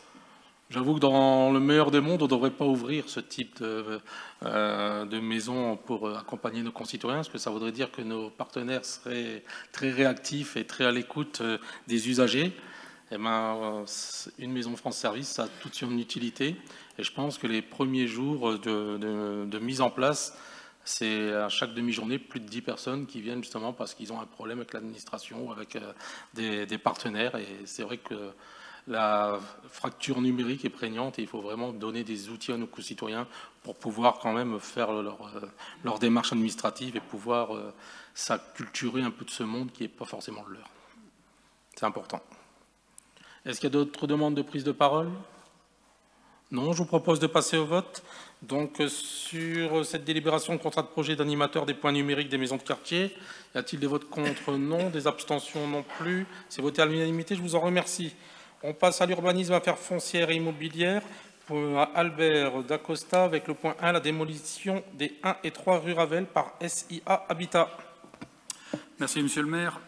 J'avoue que dans le meilleur des mondes, on ne devrait pas ouvrir ce type de maison pour accompagner nos concitoyens, parce que ça voudrait dire que nos partenaires seraient très réactifs et très à l'écoute des usagers. Eh ben, une maison France Service, ça a toute son utilité. Et je pense que les premiers jours de mise en place, c'est à chaque demi-journée plus de 10 personnes qui viennent justement parce qu'ils ont un problème avec l'administration ou avec des partenaires. Et c'est vrai que la fracture numérique est prégnante et il faut vraiment donner des outils à nos concitoyens pour pouvoir quand même faire leur démarche administrative et pouvoir s'acculturer un peu de ce monde qui n'est pas forcément le leur. C'est important. Est-ce qu'il y a d'autres demandes de prise de parole? Non, je vous propose de passer au vote. Donc, sur cette délibération de contrat de projet d'animateur des points numériques des maisons de quartier, y a-t-il des votes contre? Non. Des abstentions? Non plus. C'est voté à l'unanimité. Je vous en remercie. On passe à l'urbanisme, affaires foncières et immobilières. Pour Albert Dacosta, avec le point 1, la démolition des 1 et 3 rue Ravel par SIA Habitat. Merci, Monsieur le maire.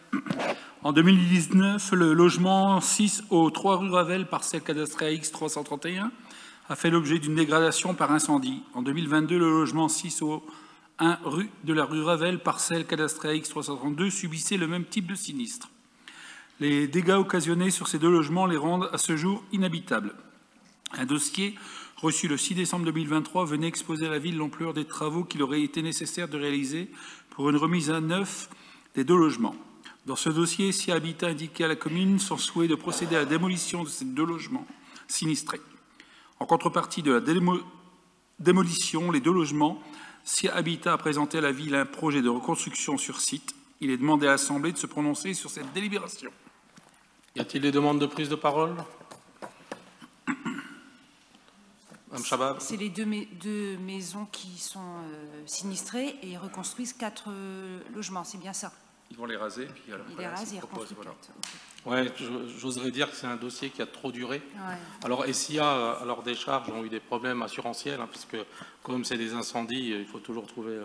En 2019, le logement 6 au 3 rue Ravel, parcelle cadastrée AX 331, a fait l'objet d'une dégradation par incendie. En 2022, le logement 6 au 1 rue de la rue Ravel, parcelle cadastrée AX 332, subissait le même type de sinistre. Les dégâts occasionnés sur ces deux logements les rendent à ce jour inhabitables. Un dossier reçu le 6 décembre 2023 venait exposer à la ville l'ampleur des travaux qu'il aurait été nécessaire de réaliser pour une remise à neuf des deux logements. Dans ce dossier, SIA Habitat indiquait à la commune son souhait de procéder à la démolition de ces deux logements sinistrés. En contrepartie de la démolition, les deux logements, SIA Habitat a présenté à la ville un projet de reconstruction sur site. Il est demandé à l'Assemblée de se prononcer sur cette délibération. Y a-t-il des demandes de prise de parole? Mme Chabab. C'est les deux maisons qui sont sinistrées et reconstruisent 4 logements, c'est bien ça? Ils vont les raser, puis alors, ils les rasent et ils reconstruisent. Oui, j'oserais dire que c'est un dossier qui a trop duré. Ouais. Alors, SIA, à leur décharge, ont eu des problèmes assurantiels, hein, puisque comme c'est des incendies, il faut toujours trouver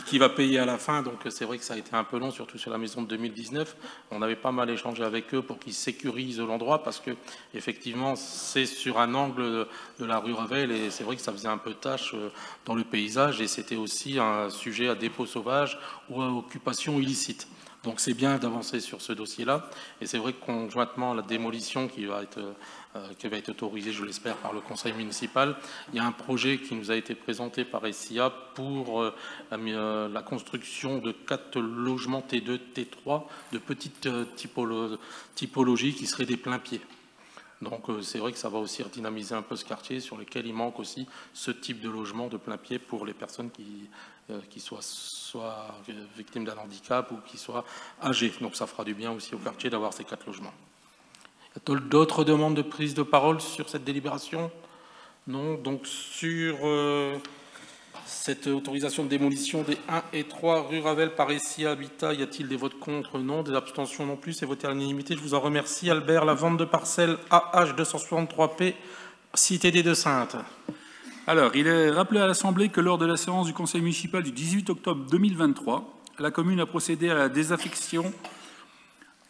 qui va payer à la fin. Donc, c'est vrai que ça a été un peu long, surtout sur la maison de 2019. On avait pas mal échangé avec eux pour qu'ils sécurisent l'endroit, parce que effectivement, c'est sur un angle de la rue Ravel, et c'est vrai que ça faisait un peu tâche dans le paysage, et c'était aussi un sujet à dépôt sauvage ou à occupation illicite. Donc c'est bien d'avancer sur ce dossier-là. Et c'est vrai que conjointement à la démolition qui va être autorisée, je l'espère, par le conseil municipal, il y a un projet qui nous a été présenté par SIA pour la construction de 4 logements T2, T3 de petite typologie qui seraient des pleins-pieds. Donc c'est vrai que ça va aussi redynamiser un peu ce quartier sur lequel il manque aussi ce type de logement de plein-pied pour les personnes qui soient victimes d'un handicap ou qui soient âgées. Donc ça fera du bien aussi au quartier d'avoir ces 4 logements. Y a-t-il d'autres demandes de prise de parole sur cette délibération? Non. Donc sur cette autorisation de démolition des 1 et 3 rue Ravel par SIA Habitat, y a-t-il des votes contre? Non. Des abstentions non plus. C'est voté à l'unanimité. Je vous en remercie. Albert, la vente de parcelles AH 263P, Cité des Deux-Saintes. Alors, il est rappelé à l'Assemblée que lors de la séance du Conseil municipal du 18 octobre 2023, la commune a procédé à la désaffection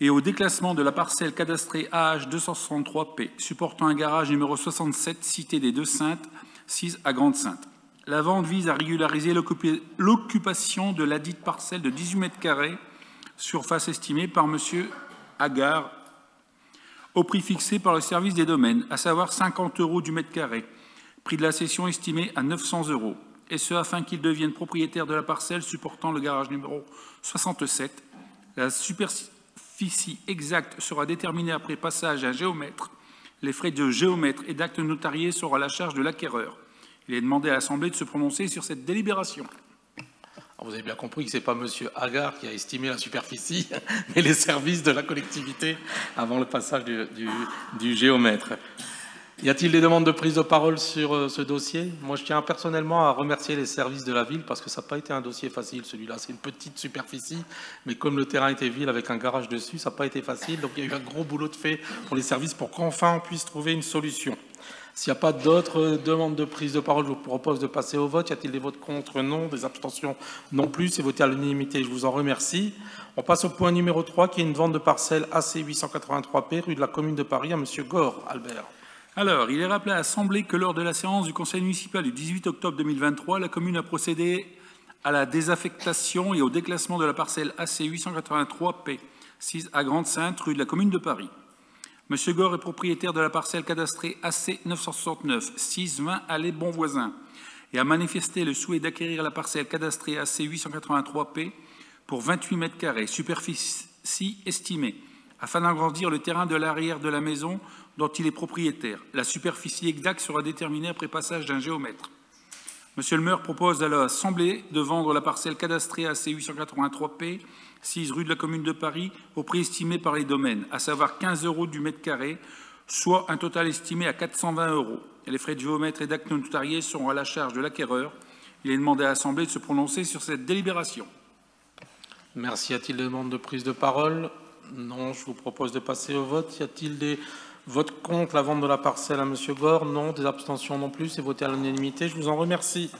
et au déclassement de la parcelle cadastrée AH 263P, supportant un garage numéro 67, Cité des Deux-Saintes, 6 à Grande-Sainte. La vente vise à régulariser l'occupation de ladite parcelle de 18 mètres carrés, surface estimée par M. Agar, au prix fixé par le service des domaines, à savoir 50 € du mètre carré, prix de la cession estimé à 900 €, et ce afin qu'il devienne propriétaire de la parcelle supportant le garage numéro 67. La superficie exacte sera déterminée après passage à un géomètre. Les frais de géomètre et d'actes notariés seront à la charge de l'acquéreur. Il est demandé à l'Assemblée de se prononcer sur cette délibération. Alors vous avez bien compris que ce n'est pas M. Agar qui a estimé la superficie, mais les services de la collectivité avant le passage du géomètre. Y a-t-il des demandes de prise de parole sur ce dossier? Moi, je tiens personnellement à remercier les services de la ville parce que ça n'a pas été un dossier facile, celui-là. C'est une petite superficie, mais comme le terrain était vide avec un garage dessus, ça n'a pas été facile. Donc, il y a eu un gros boulot de fait pour les services pour qu'enfin on puisse trouver une solution. S'il n'y a pas d'autres demandes de prise de parole, je vous propose de passer au vote. Y a-t-il des votes contre? Non. Des abstentions? Non plus. C'est voté à l'unanimité. Je vous en remercie. On passe au point numéro 3, qui est une vente de parcelle AC 883P, rue de la Commune de Paris, à M. Gore. Albert. Alors, il est rappelé à l'Assemblée que lors de la séance du Conseil municipal du 18 octobre 2023, la commune a procédé à la désaffectation et au déclassement de la parcelle AC 883P, 6 à Grande-Sainte, rue de la Commune de Paris. M. Gore est propriétaire de la parcelle cadastrée AC 969, 6-20 allée Bonvoisin, et a manifesté le souhait d'acquérir la parcelle cadastrée AC 883P pour 28 mètres carrés, superficie estimée afin d'agrandir le terrain de l'arrière de la maison dont il est propriétaire. La superficie exacte sera déterminée après passage d'un géomètre. Monsieur le maire propose à l'Assemblée de vendre la parcelle cadastrée AC 883P, 6 rue de la Commune de Paris, au prix estimé par les domaines, à savoir 15 € du mètre carré, soit un total estimé à 420 €. Et les frais de géomètre et d'actes notariés seront à la charge de l'acquéreur. Il est demandé à l'Assemblée de se prononcer sur cette délibération. Merci. Y a-t-il des demandes de prise de parole? Non. Je vous propose de passer au vote. Y a-t-il des votes contre la vente de la parcelle à Monsieur Gore? Non. Des abstentions non plus. C'est voté à l'unanimité. Je vous en remercie.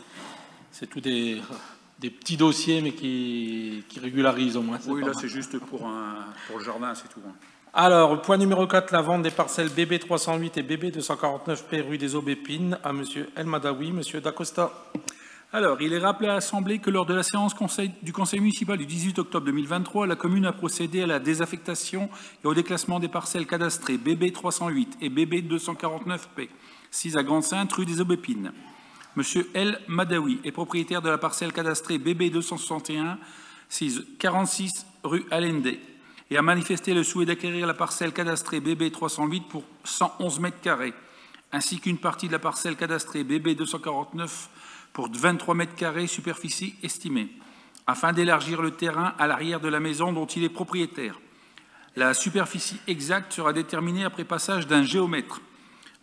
C'est tout des petits dossiers, mais qui régularisent au moins. Oui, là, c'est juste pour le jardin, c'est tout. Alors, point numéro 4, la vente des parcelles BB 308 et BB 249P rue des Aubépines à Monsieur El Madawi. Monsieur Dacosta. Alors, il est rappelé à l'Assemblée que lors de la séance du Conseil municipal du 18 octobre 2023, la commune a procédé à la désaffectation et au déclassement des parcelles cadastrées BB 308 et BB 249P, 6 à Grande-Sainte, rue des Aubépines. Monsieur El Madawi est propriétaire de la parcelle cadastrée BB 261, 46 rue Allende, et a manifesté le souhait d'acquérir la parcelle cadastrée BB 308 pour 111 mètres carrés, ainsi qu'une partie de la parcelle cadastrée BB 249 pour 23 mètres carrés superficie estimée, afin d'élargir le terrain à l'arrière de la maison dont il est propriétaire. La superficie exacte sera déterminée après passage d'un géomètre.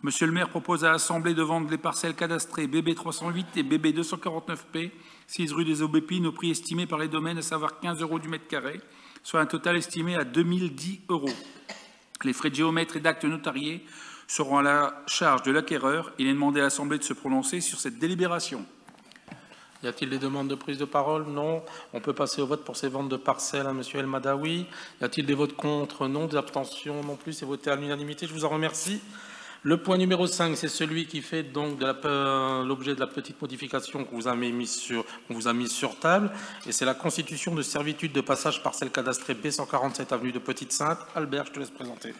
Monsieur le maire propose à l'Assemblée de vendre les parcelles cadastrées BB 308 et BB 249P, 6 rue des Aubépines, au prix estimé par les domaines, à savoir 15 € du mètre carré, soit un total estimé à 2010 €. Les frais de géomètre et d'actes notariés seront à la charge de l'acquéreur. Il est demandé à l'Assemblée de se prononcer sur cette délibération. Y a-t-il des demandes de prise de parole? Non. On peut passer au vote pour ces ventes de parcelles à Monsieur El Madawi. Y a-t-il des votes contre? Non. Des abstentions non plus. C'est voté à l'unanimité. Je vous en remercie. Le point numéro 5, c'est celui qui fait donc l'objet de la petite modification qu'on vous a mis sur table. Et c'est la constitution de servitude de passage parcelle cadastrée B147 avenue de Petite-Sainte. Albert, je te laisse présenter.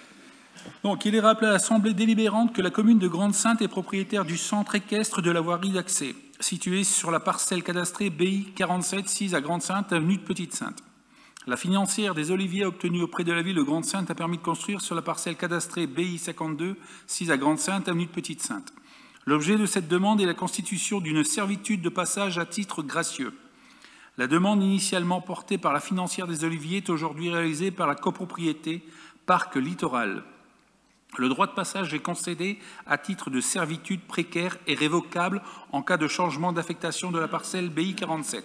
Donc, il est rappelé à l'Assemblée délibérante que la commune de Grande-Sainte est propriétaire du centre équestre de la voirie d'accès, situé sur la parcelle cadastrée BI 47 6 à Grande-Sainte, avenue de Petite-Sainte. La financière des Oliviers obtenue auprès de la ville de Grande-Sainte a permis de construire sur la parcelle cadastrée BI 52 6 à Grande-Sainte, avenue de Petite-Sainte. L'objet de cette demande est la constitution d'une servitude de passage à titre gracieux. La demande initialement portée par la financière des Oliviers est aujourd'hui réalisée par la copropriété Parc Littoral. Le droit de passage est concédé à titre de servitude précaire et révocable en cas de changement d'affectation de la parcelle BI 47.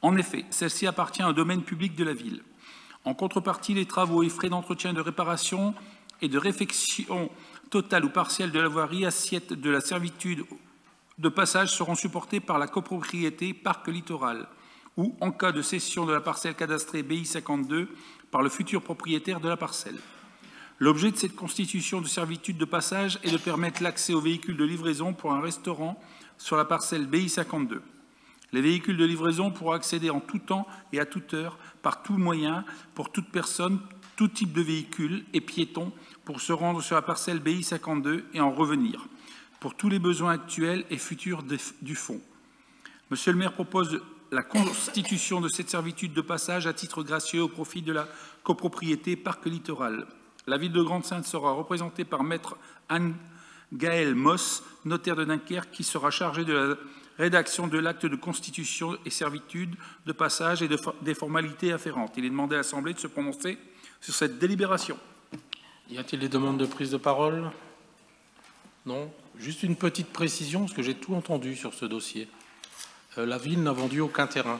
En effet, celle-ci appartient au domaine public de la ville. En contrepartie, les travaux et frais d'entretien, de réparation et de réfection totale ou partielle de la voirie assiette de la servitude de passage seront supportés par la copropriété Parc Littoral ou, en cas de cession de la parcelle cadastrée BI 52, par le futur propriétaire de la parcelle. L'objet de cette constitution de servitude de passage est de permettre l'accès aux véhicules de livraison pour un restaurant sur la parcelle BI 52. Les véhicules de livraison pourront accéder en tout temps et à toute heure, par tout moyen, pour toute personne, tout type de véhicule et piéton, pour se rendre sur la parcelle BI 52 et en revenir, pour tous les besoins actuels et futurs du fonds. Monsieur le maire propose la constitution de cette servitude de passage à titre gracieux au profit de la copropriété Parc Littoral. La ville de Grande-Sainte sera représentée par maître Anne-Gaëlle Moss, notaire de Dunkerque, qui sera chargé de la rédaction de l'acte de constitution et servitude de passage et des formalités afférentes. Il est demandé à l'Assemblée de se prononcer sur cette délibération. Y a-t-il des demandes de prise de parole? Non. Juste une petite précision, parce que j'ai tout entendu sur ce dossier. La ville n'a vendu aucun terrain.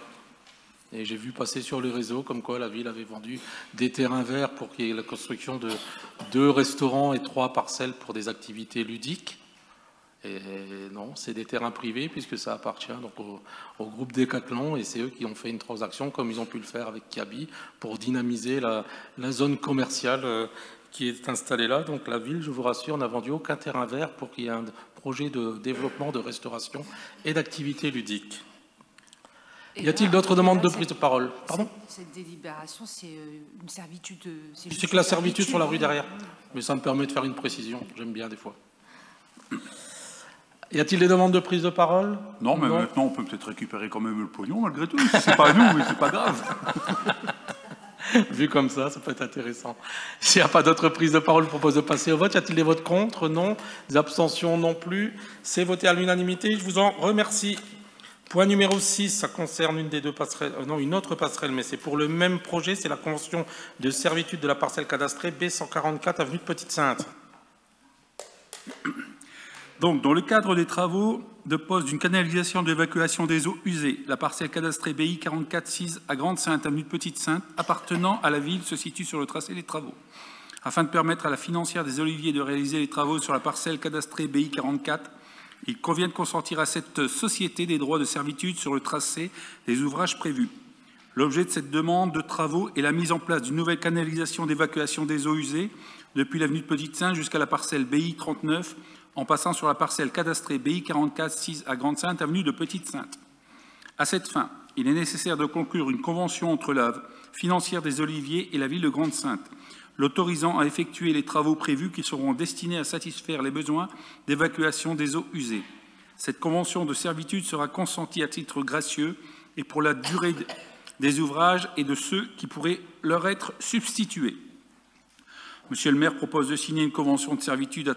Et j'ai vu passer sur les réseaux comme quoi la ville avait vendu des terrains verts pour qu'il y ait la construction de 2 restaurants et 3 parcelles pour des activités ludiques. Et non, c'est des terrains privés puisque ça appartient donc au groupe Decathlon et c'est eux qui ont fait une transaction comme ils ont pu le faire avec Kiabi pour dynamiser la zone commerciale qui est installée là. Donc la ville, je vous rassure, n'a vendu aucun terrain vert pour qu'il y ait un projet de développement, de restauration et d'activités ludiques. Y a-t-il d'autres demandes de prise de parole? Pardon? Cette délibération, c'est une servitude... C'est que la servitude sur la rue derrière. Mais ça me permet de faire une précision. J'aime bien des fois. Y a-t-il des demandes de prise de parole? Non, mais maintenant, on peut peut-être récupérer quand même le pognon, malgré tout. C'est pas à nous, mais c'est pas grave. Vu comme ça peut être intéressant. S'il n'y a pas d'autres prises de parole, je propose de passer au vote. Y a-t-il des votes contre? Non. Des abstentions non plus. C'est voté à l'unanimité. Je vous en remercie. Point numéro 6, ça concerne une des deux passerelles, non, une autre passerelle, mais c'est pour le même projet, c'est la convention de servitude de la parcelle cadastrée B144, avenue de Petite-Sainte. Donc, dans le cadre des travaux de pose d'une canalisation d'évacuation des eaux usées, la parcelle cadastrée BI 44-6 à Grande-Sainte, avenue de Petite-Sainte, appartenant à la ville, se situe sur le tracé des travaux. Afin de permettre à la financière des Oliviers de réaliser les travaux sur la parcelle cadastrée BI 44, il convient de consentir à cette société des droits de servitude sur le tracé des ouvrages prévus. L'objet de cette demande de travaux est la mise en place d'une nouvelle canalisation d'évacuation des eaux usées depuis l'avenue de Petite-Sainte jusqu'à la parcelle BI 39, en passant sur la parcelle cadastrée BI 44-6 à Grande-Sainte, avenue de Petite-Sainte. À cette fin, il est nécessaire de conclure une convention entre la financière des Oliviers et la ville de Grande-Sainte, l'autorisant à effectuer les travaux prévus qui seront destinés à satisfaire les besoins d'évacuation des eaux usées. Cette convention de servitude sera consentie à titre gracieux et pour la durée des ouvrages et de ceux qui pourraient leur être substitués. Monsieur le maire propose de signer une convention de servitude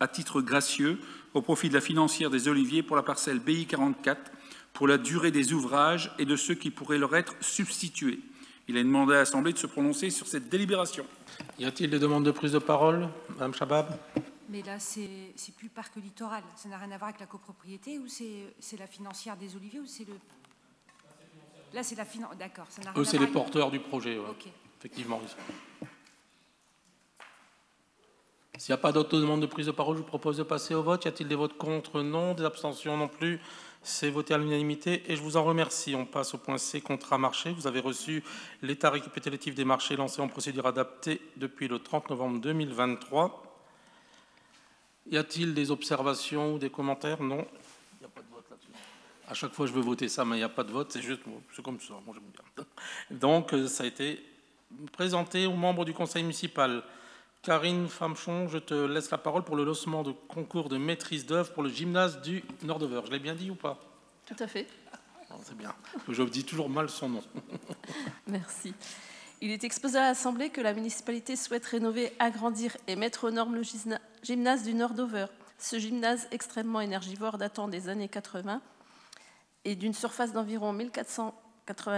à titre gracieux au profit de la financière des Oliviers pour la parcelle BI 44 pour la durée des ouvrages et de ceux qui pourraient leur être substitués. Il est demandé à l'Assemblée de se prononcer sur cette délibération. Y a-t-il des demandes de prise de parole? Madame Chabab? Mais là, c'est plus parc littoral. Ça n'a rien à voir avec la copropriété ou c'est la financière des Oliviers ou c'est le... Là, c'est la financière. D'accord. Ça n'a rien à voir. C'est les porteurs du projet. Ouais. Okay. Effectivement. S'il n'y a pas d'autres demandes de prise de parole, je vous propose de passer au vote. Y a-t-il des votes contre? Non. Des abstentions non plus. C'est voté à l'unanimité et je vous en remercie. On passe au point C, contrat marché. Vous avez reçu l'état récapitulatif des marchés lancés en procédure adaptée depuis le 30 novembre 2023. Y a-t-il des observations ou des commentaires? Non. Il n'y a pas de vote là-dessus. À chaque fois, je veux voter ça, mais il n'y a pas de vote. C'est juste, c'est comme ça. Moi, j'aime bien. Donc, ça a été présenté aux membres du conseil municipal. Karine Famchon, je te laisse la parole pour le lancement de concours de maîtrise d'œuvre pour le gymnase du Nordover. Je l'ai bien dit ou pas? Tout à fait. C'est bien. Je dis toujours mal son nom. Merci. Il est exposé à l'Assemblée que la municipalité souhaite rénover, agrandir et mettre aux normes le gymnase du Nordover. Ce gymnase extrêmement énergivore datant des années 80 et d'une surface d'environ 1480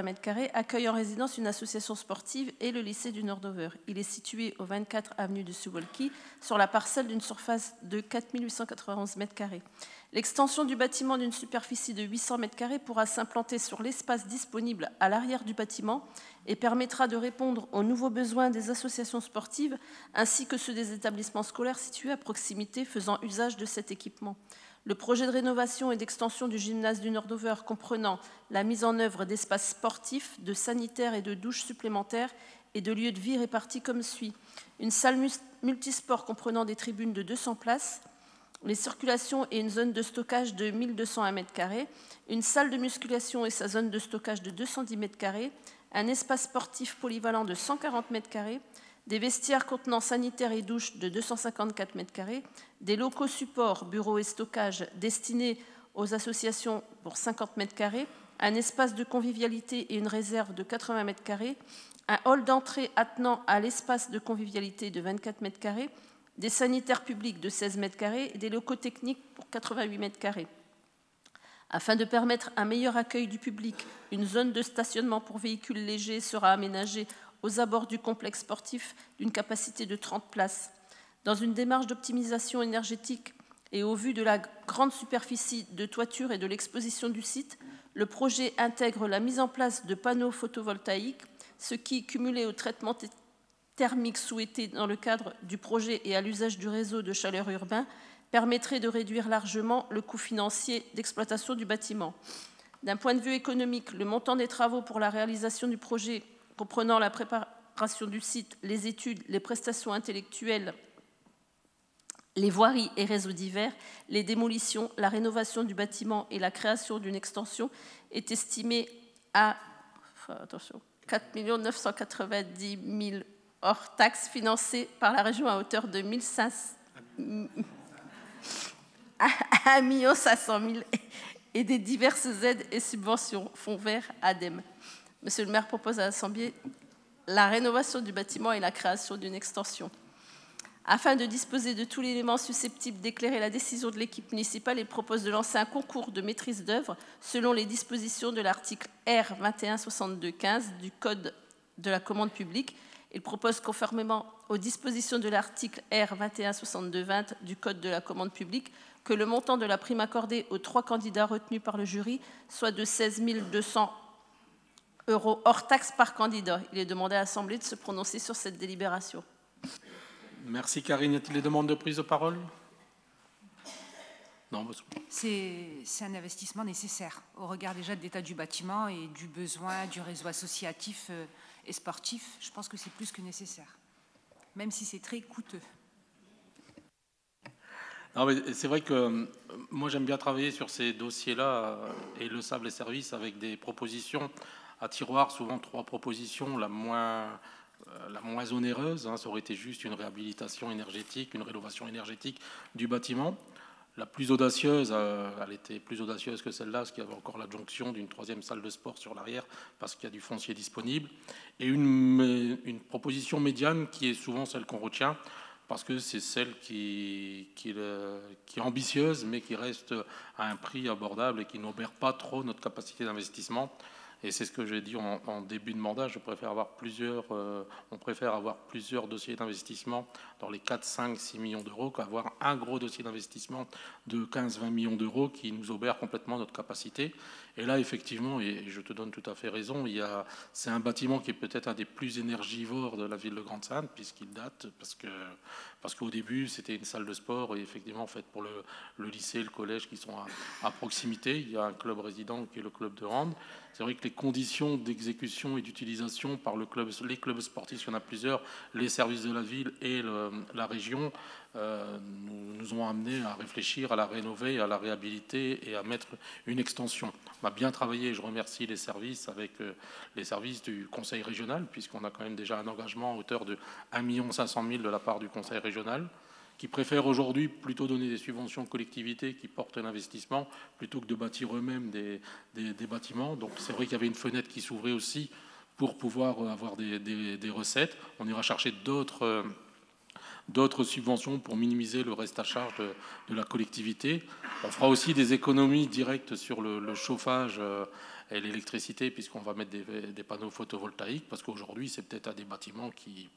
m² accueille en résidence une association sportive et le lycée du Nordover. Il est situé au 24 avenue de Suwalki sur la parcelle d'une surface de 4891 m². L'extension du bâtiment d'une superficie de 800 m² pourra s'implanter sur l'espace disponible à l'arrière du bâtiment et permettra de répondre aux nouveaux besoins des associations sportives ainsi que ceux des établissements scolaires situés à proximité faisant usage de cet équipement. Le projet de rénovation et d'extension du gymnase du Nordover comprenant la mise en œuvre d'espaces sportifs, de sanitaires et de douches supplémentaires et de lieux de vie répartis comme suit. Une salle multisport comprenant des tribunes de 200 places, les circulations et une zone de stockage de 1201 m², une salle de musculation et sa zone de stockage de 210 m², un espace sportif polyvalent de 140 m², des vestiaires contenant sanitaires et douches de 254 m², des locaux supports, bureaux et stockage destinés aux associations pour 50 m², un espace de convivialité et une réserve de 80 m², un hall d'entrée attenant à l'espace de convivialité de 24 m², des sanitaires publics de 16 m² et des locaux techniques pour 88 m². Afin de permettre un meilleur accueil du public, une zone de stationnement pour véhicules légers sera aménagée aux abords du complexe sportif d'une capacité de 30 places. Dans une démarche d'optimisation énergétique et au vu de la grande superficie de toiture et de l'exposition du site, le projet intègre la mise en place de panneaux photovoltaïques, ce qui, cumulé au traitement thermique souhaité dans le cadre du projet et à l'usage du réseau de chaleur urbain, permettrait de réduire largement le coût financier d'exploitation du bâtiment. D'un point de vue économique, le montant des travaux pour la réalisation du projet comprenant la préparation du site, les études, les prestations intellectuelles, les voiries et réseaux divers, les démolitions, la rénovation du bâtiment et la création d'une extension est estimé à 4 990 000 hors taxes financées par la région à hauteur de 1 500 000 et des diverses aides et subventions, fonds verts, ADEME. Monsieur le maire propose à l'Assemblée la rénovation du bâtiment et la création d'une extension. Afin de disposer de tous les éléments susceptibles d'éclairer la décision de l'équipe municipale, il propose de lancer un concours de maîtrise d'œuvre selon les dispositions de l'article R 2162-15 du Code de la commande publique. Il propose, conformément aux dispositions de l'article R 2162-20 du Code de la commande publique, que le montant de la prime accordée aux 3 candidats retenus par le jury soit de 16 200 € hors taxe par candidat. Il est demandé à l'Assemblée de se prononcer sur cette délibération. Merci Karine. Y a-t-il des demandes de prise de parole? Non. C'est un investissement nécessaire au regard déjà de l'état du bâtiment et du besoin du réseau associatif et sportif. Je pense que c'est plus que nécessaire, même si c'est très coûteux. C'est vrai que moi j'aime bien travailler sur ces dossiers-là et le savent les services avec des propositions à tiroir, souvent 3 propositions, la moins onéreuse, ça aurait été juste une réhabilitation énergétique, une rénovation énergétique du bâtiment. La plus audacieuse, elle était plus audacieuse que celle-là, parce qu'il y avait encore l'adjonction d'une 3e salle de sport sur l'arrière, parce qu'il y a du foncier disponible. Et une proposition médiane qui est souvent celle qu'on retient, parce que c'est celle qui est ambitieuse, mais qui reste à un prix abordable et qui n'obère pas trop notre capacité d'investissement. Et c'est ce que j'ai dit en début de mandat, on préfère avoir plusieurs dossiers d'investissement dans les 4, 5, 6 millions d'euros qu'avoir un gros dossier d'investissement de 15-20 millions d'euros qui nous obère complètement notre capacité. Et là, effectivement, et je te donne tout à fait raison, c'est un bâtiment qui est peut-être un des plus énergivores de la ville de Grande-Synthe, puisqu'il date, parce qu'au début, c'était une salle de sport, et effectivement, faite pour le lycée, le collège qui sont à proximité. Il y a un club résident qui est le club de Rende. C'est vrai que les conditions d'exécution et d'utilisation par les clubs sportifs, il y en a plusieurs, les services de la ville et la région, nous ont amenés à réfléchir, à la rénover, à la réhabiliter et à mettre une extension. On a bien travaillé, je remercie les services avec les services du Conseil régional, puisqu'on a quand même déjà un engagement à hauteur de 1 500 000 de la part du Conseil régional, qui préfèrent aujourd'hui plutôt donner des subventions aux collectivités qui portent l'investissement plutôt que de bâtir eux-mêmes des bâtiments. Donc c'est vrai qu'il y avait une fenêtre qui s'ouvrait aussi pour pouvoir avoir des recettes. On ira chercher d'autres subventions pour minimiser le reste à charge de la collectivité. On fera aussi des économies directes sur le chauffage et l'électricité, puisqu'on va mettre des panneaux photovoltaïques, parce qu'aujourd'hui c'est peut-être à des bâtiments qui...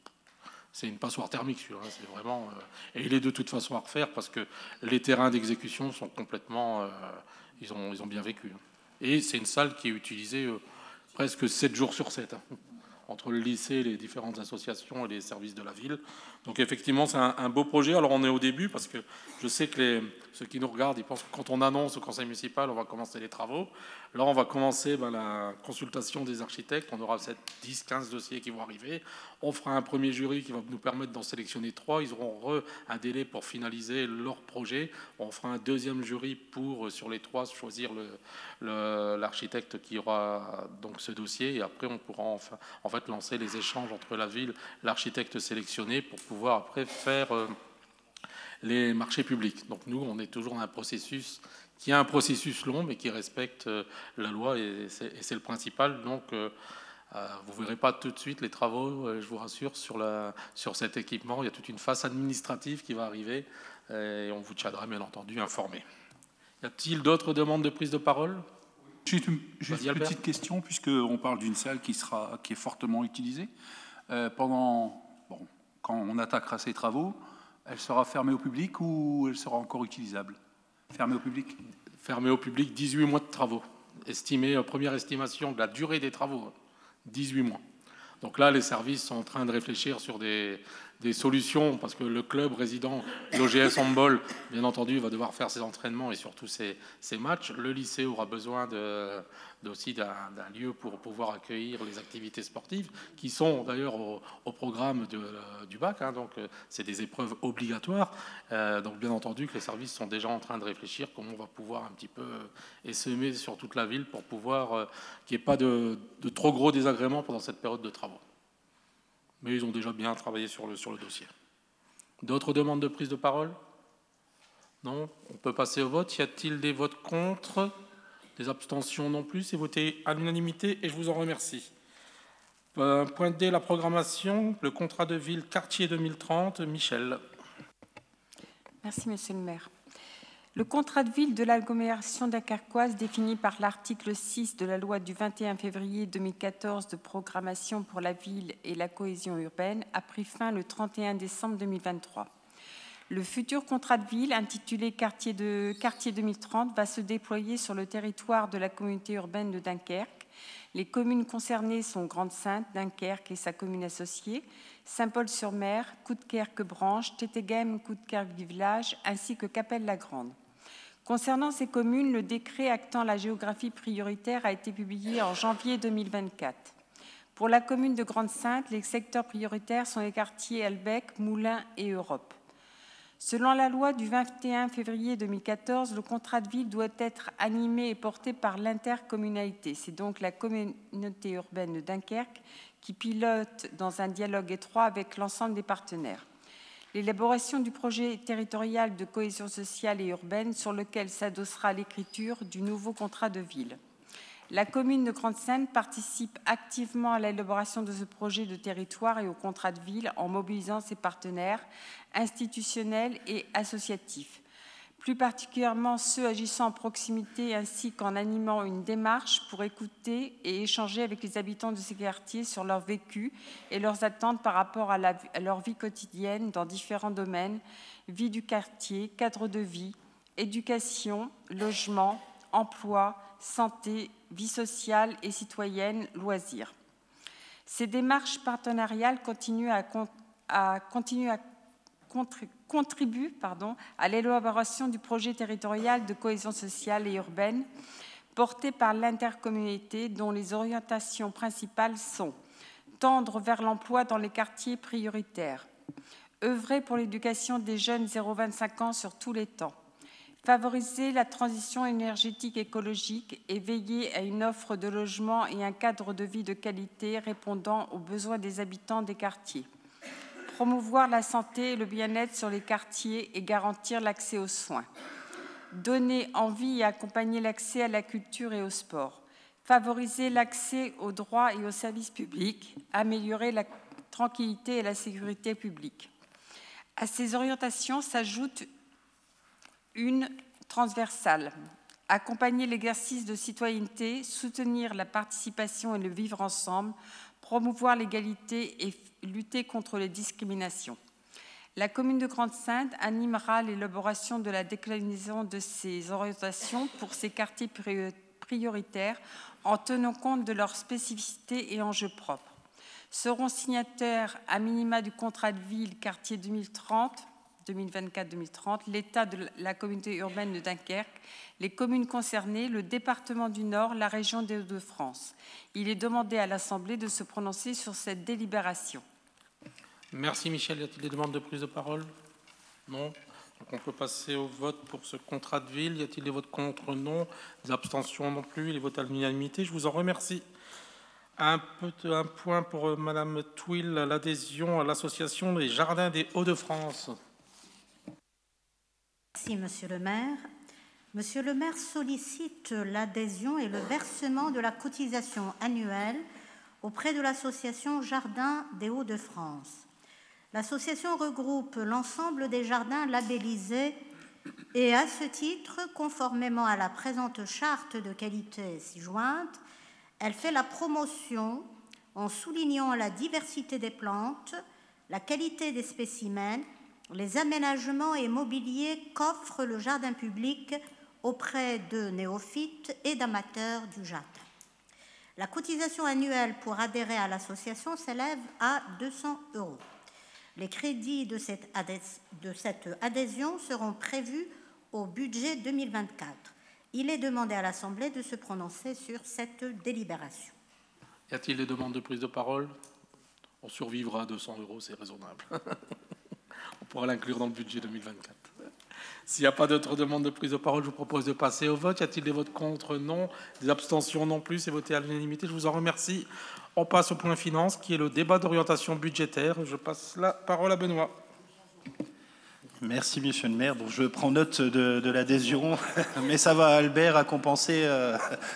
C'est une passoire thermique, celui-là, c'est vraiment... Et il est de toute façon à refaire, parce que les terrains d'exécution sont complètement... Ils ont bien vécu. Et c'est une salle qui est utilisée presque 7 jours sur 7, entre le lycée, les différentes associations et les services de la ville. Donc effectivement, c'est un beau projet. Alors on est au début, parce que je sais que ceux qui nous regardent, ils pensent que quand on annonce au conseil municipal, on va commencer les travaux. Là, on va commencer la consultation des architectes. On aura 10-15 dossiers qui vont arriver. On fera un premier jury qui va nous permettre d'en sélectionner 3. Ils auront un délai pour finaliser leur projet. On fera un deuxième jury pour, sur les 3, choisir l'architecte qui aura donc ce dossier. Et après, on pourra en fait lancer les échanges entre la ville, l'architecte sélectionné, pour pouvoir après faire les marchés publics. Donc nous, on est toujours dans un processus qui est un processus long, mais qui respecte la loi, et c'est le principal. Donc vous ne verrez pas tout de suite les travaux, je vous rassure, sur cet équipement. Il y a toute une phase administrative qui va arriver, et on vous tiendra bien entendu informé. Y a-t-il d'autres demandes de prise de parole? Juste une petite question, puisqu'on parle d'une salle qui est fortement utilisée. Quand on attaquera ces travaux, elle sera fermée au public ou elle sera encore utilisable? Fermée au public? Fermée au public, 18 mois de travaux. Première estimation de la durée des travaux, 18 mois. Donc là, les services sont en train de réfléchir sur des solutions, parce que le club résident, l'OGS Handball, bien entendu, va devoir faire ses entraînements et surtout ses matchs. Le lycée aura besoin aussi d'un lieu pour pouvoir accueillir les activités sportives, qui sont d'ailleurs au programme du bac, donc c'est des épreuves obligatoires. Donc bien entendu que les services sont déjà en train de réfléchir comment on va pouvoir un petit peu essaimer sur toute la ville pour pouvoir qu'il n'y ait pas de trop gros désagréments pendant cette période de travaux. Mais ils ont déjà bien travaillé sur le dossier. D'autres demandes de prise de parole? Non? On peut passer au vote. Y a-t-il des votes contre? Des abstentions non plus? C'est voté à l'unanimité et je vous en remercie. Point D, la programmation, le contrat de ville quartier 2030. Michel. Merci, Monsieur le maire. Le contrat de ville de l'agglomération dunkerquoise défini par l'article 6 de la loi du 21 février 2014 de programmation pour la ville et la cohésion urbaine a pris fin le 31 décembre 2023. Le futur contrat de ville intitulé Quartier 2030 va se déployer sur le territoire de la communauté urbaine de Dunkerque. Les communes concernées sont Grande-Synthe, Dunkerque et sa commune associée, Saint-Paul-sur-Mer, Coudekerque-Branche, Tétéghem, Coudekerque-Village, ainsi que Capelle-la-Grande. Concernant ces communes, le décret actant la géographie prioritaire a été publié en janvier 2024. Pour la commune de Grande-Synthe, les secteurs prioritaires sont les quartiers Albec, Moulins et Europe. Selon la loi du 21 février 2014, le contrat de ville doit être animé et porté par l'intercommunalité. C'est donc la communauté urbaine de Dunkerque qui pilote dans un dialogue étroit avec l'ensemble des partenaires. L'élaboration du projet territorial de cohésion sociale et urbaine sur lequel s'adossera l'écriture du nouveau contrat de ville. La commune de Grande-Synthe participe activement à l'élaboration de ce projet de territoire et au contrat de ville en mobilisant ses partenaires institutionnels et associatifs, plus particulièrement ceux agissant en proximité ainsi qu'en animant une démarche pour écouter et échanger avec les habitants de ces quartiers sur leur vécu et leurs attentes par rapport à leur vie quotidienne dans différents domaines, vie du quartier, cadre de vie, éducation, logement, emploi, santé, vie sociale et citoyenne, loisirs. Ces démarches partenariales contribuent à l'élaboration du projet territorial de cohésion sociale et urbaine porté par l'intercommunalité dont les orientations principales sont tendre vers l'emploi dans les quartiers prioritaires, œuvrer pour l'éducation des jeunes 0-25 ans sur tous les temps, favoriser la transition énergétique écologique et veiller à une offre de logement et un cadre de vie de qualité répondant aux besoins des habitants des quartiers. Promouvoir la santé et le bien-être sur les quartiers et garantir l'accès aux soins. Donner envie et accompagner l'accès à la culture et au sport. Favoriser l'accès aux droits et aux services publics. Améliorer la tranquillité et la sécurité publique. À ces orientations s'ajoute une transversale, accompagner l'exercice de citoyenneté, soutenir la participation et le vivre ensemble, promouvoir l'égalité et lutter contre les discriminations. La commune de Grande-Synthe animera l'élaboration de la déclinaison de ces orientations pour ces quartiers prioritaires en tenant compte de leurs spécificités et enjeux propres. Seront signataires à minima du contrat de ville quartier 2024-2030, l'État de la communauté urbaine de Dunkerque, les communes concernées, le département du Nord, la région des Hauts-de-France. Il est demandé à l'Assemblée de se prononcer sur cette délibération. Merci Michel. Y a-t-il des demandes de prise de parole? Non. Donc on peut passer au vote pour ce contrat de ville. Y a-t-il des votes contre? Non. Des abstentions non plus. Les votes à l'unanimité. Je vous en remercie. Un point pour Madame Twill, l'adhésion à l'association des Jardins des Hauts-de-France. Merci, Monsieur le maire. Monsieur le maire sollicite l'adhésion et le versement de la cotisation annuelle auprès de l'association Jardins des Hauts-de-France. L'association regroupe l'ensemble des jardins labellisés et, à ce titre, conformément à la présente charte de qualité ci-jointe, elle fait la promotion en soulignant la diversité des plantes, la qualité des spécimens, les aménagements et mobiliers qu'offre le jardin public auprès de néophytes et d'amateurs du jardin. La cotisation annuelle pour adhérer à l'association s'élève à 200 €. Les crédits de cette adhésion seront prévus au budget 2024. Il est demandé à l'Assemblée de se prononcer sur cette délibération. Y a-t-il des demandes de prise de parole? On survivra à 200 €, c'est raisonnable. On pourra l'inclure dans le budget 2024. S'il n'y a pas d'autres demandes de prise de parole, je vous propose de passer au vote. Y a-t-il des votes contre? Non. Des abstentions non plus. C'est voté à l'unanimité. Je vous en remercie. On passe au point finance, qui est le débat d'orientation budgétaire. Je passe la parole à Benoît. Merci, monsieur le maire. Bon, je prends note de l'adhésion, mais ça va, Albert, à compenser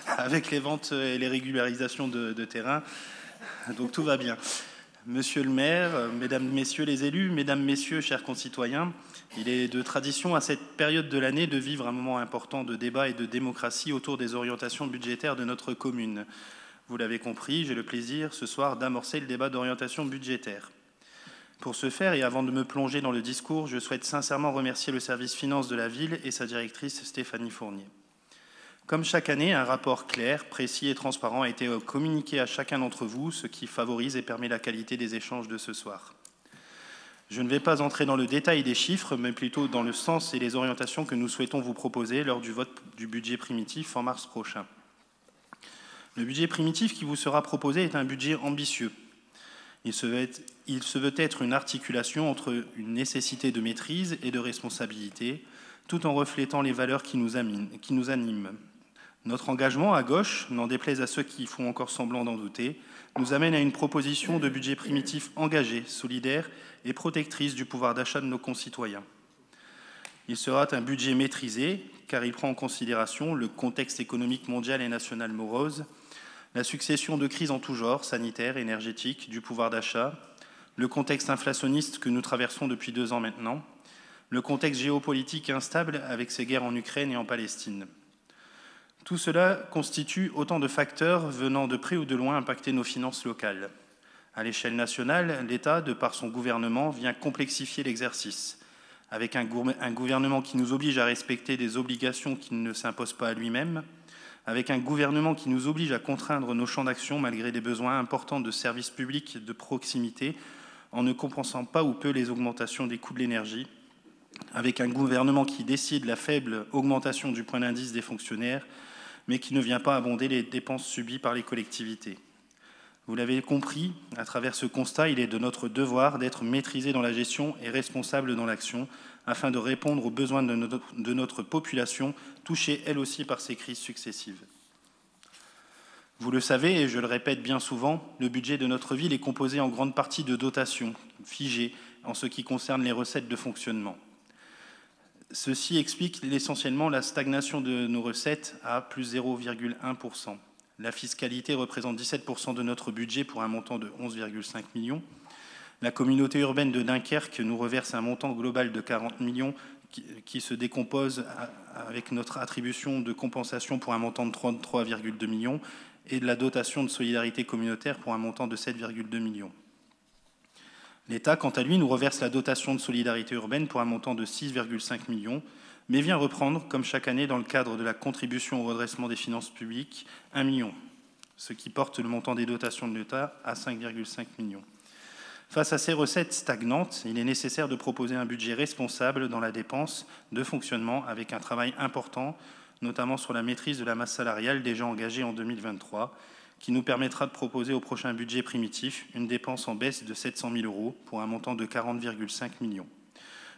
avec les ventes et les régularisations de terrain. Donc tout va bien. Monsieur le maire, mesdames, messieurs les élus, mesdames, messieurs, chers concitoyens, il est de tradition à cette période de l'année de vivre un moment important de débat et de démocratie autour des orientations budgétaires de notre commune. Vous l'avez compris, j'ai le plaisir ce soir d'amorcer le débat d'orientation budgétaire. Pour ce faire, et avant de me plonger dans le discours, je souhaite sincèrement remercier le service finance de la ville et sa directrice Stéphanie Fournier. Comme chaque année, un rapport clair, précis et transparent a été communiqué à chacun d'entre vous, ce qui favorise et permet la qualité des échanges de ce soir. Je ne vais pas entrer dans le détail des chiffres, mais plutôt dans le sens et les orientations que nous souhaitons vous proposer lors du vote du budget primitif en mars prochain. Le budget primitif qui vous sera proposé est un budget ambitieux. Il se veut être une articulation entre une nécessité de maîtrise et de responsabilité, tout en reflétant les valeurs qui nous animent. Notre engagement à gauche, n'en déplaise à ceux qui font encore semblant d'en douter, nous amène à une proposition de budget primitif engagée, solidaire et protectrice du pouvoir d'achat de nos concitoyens. Il sera un budget maîtrisé, car il prend en considération le contexte économique mondial et national morose, la succession de crises en tout genre, sanitaires, énergétiques, du pouvoir d'achat, le contexte inflationniste que nous traversons depuis 2 ans maintenant, le contexte géopolitique instable avec ces guerres en Ukraine et en Palestine. Tout cela constitue autant de facteurs venant de près ou de loin impacter nos finances locales. À l'échelle nationale, l'État, de par son gouvernement, vient complexifier l'exercice, avec un gouvernement qui nous oblige à respecter des obligations qui ne s'imposent pas à lui-même, avec un gouvernement qui nous oblige à contraindre nos champs d'action malgré des besoins importants de services publics de proximité, en ne compensant pas ou peu les augmentations des coûts de l'énergie, avec un gouvernement qui décide la faible augmentation du point d'indice des fonctionnaires, mais qui ne vient pas abonder les dépenses subies par les collectivités. Vous l'avez compris, à travers ce constat, il est de notre devoir d'être maîtrisé dans la gestion et responsable dans l'action, afin de répondre aux besoins de notre population, touchée elle aussi par ces crises successives. Vous le savez, et je le répète bien souvent, le budget de notre ville est composé en grande partie de dotations figées en ce qui concerne les recettes de fonctionnement. Ceci explique essentiellement la stagnation de nos recettes à plus 0,1%. La fiscalité représente 17% de notre budget pour un montant de 11,5 millions. La communauté urbaine de Dunkerque nous reverse un montant global de 40 millions qui se décompose avec notre attribution de compensation pour un montant de 33,2 millions et de la dotation de solidarité communautaire pour un montant de 7,2 millions. L'État, quant à lui, nous reverse la dotation de solidarité urbaine pour un montant de 6,5 millions, mais vient reprendre, comme chaque année dans le cadre de la contribution au redressement des finances publiques, 1 million, ce qui porte le montant des dotations de l'État à 5,5 millions. Face à ces recettes stagnantes, il est nécessaire de proposer un budget responsable dans la dépense de fonctionnement avec un travail important, notamment sur la maîtrise de la masse salariale déjà engagée en 2023, qui nous permettra de proposer au prochain budget primitif une dépense en baisse de 700 000 € pour un montant de 40,5 millions.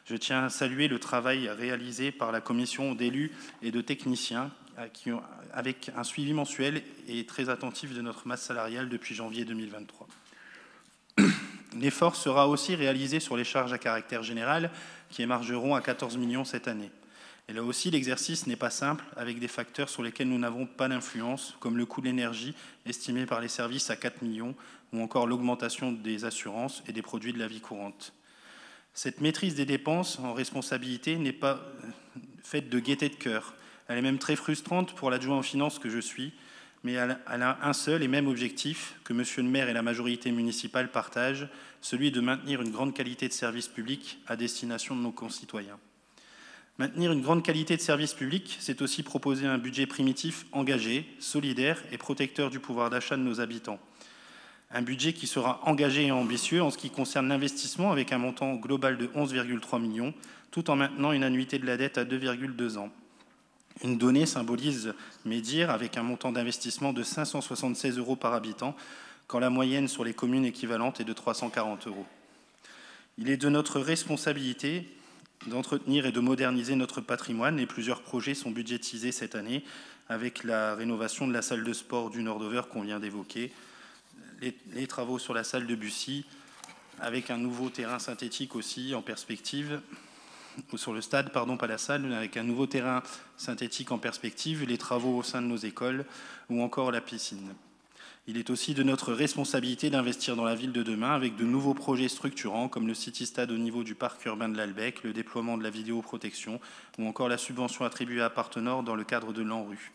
Je tiens à saluer le travail réalisé par la commission d'élus et de techniciens avec un suivi mensuel et très attentif de notre masse salariale depuis janvier 2023. L'effort sera aussi réalisé sur les charges à caractère général qui émargeront à 14 millions cette année. Et là aussi, l'exercice n'est pas simple, avec des facteurs sur lesquels nous n'avons pas d'influence, comme le coût de l'énergie, estimé par les services à 4 millions, ou encore l'augmentation des assurances et des produits de la vie courante. Cette maîtrise des dépenses en responsabilité n'est pas faite de gaieté de cœur. Elle est même très frustrante pour l'adjoint aux finances que je suis, mais elle a un seul et même objectif que Monsieur le maire et la majorité municipale partagent, celui de maintenir une grande qualité de service public à destination de nos concitoyens. Maintenir une grande qualité de service public, c'est aussi proposer un budget primitif engagé, solidaire et protecteur du pouvoir d'achat de nos habitants. Un budget qui sera engagé et ambitieux en ce qui concerne l'investissement avec un montant global de 11,3 millions, tout en maintenant une annuité de la dette à 2,2 ans. Une donnée symbolise mes dires avec un montant d'investissement de 576 € par habitant, quand la moyenne sur les communes équivalentes est de 340 €. Il est de notre responsabilité d'entretenir et de moderniser notre patrimoine et plusieurs projets sont budgétisés cette année avec la rénovation de la salle de sport du Nordover qu'on vient d'évoquer, les travaux sur la salle de Bussy avec un nouveau terrain synthétique aussi en perspective, ou sur le stade, pardon, pas la salle, avec un nouveau terrain synthétique en perspective, les travaux au sein de nos écoles ou encore la piscine. Il est aussi de notre responsabilité d'investir dans la ville de demain avec de nouveaux projets structurants comme le City-Stade au niveau du parc urbain de l'Albec, le déploiement de la vidéoprotection ou encore la subvention attribuée à Partenord dans le cadre de l'ANRU.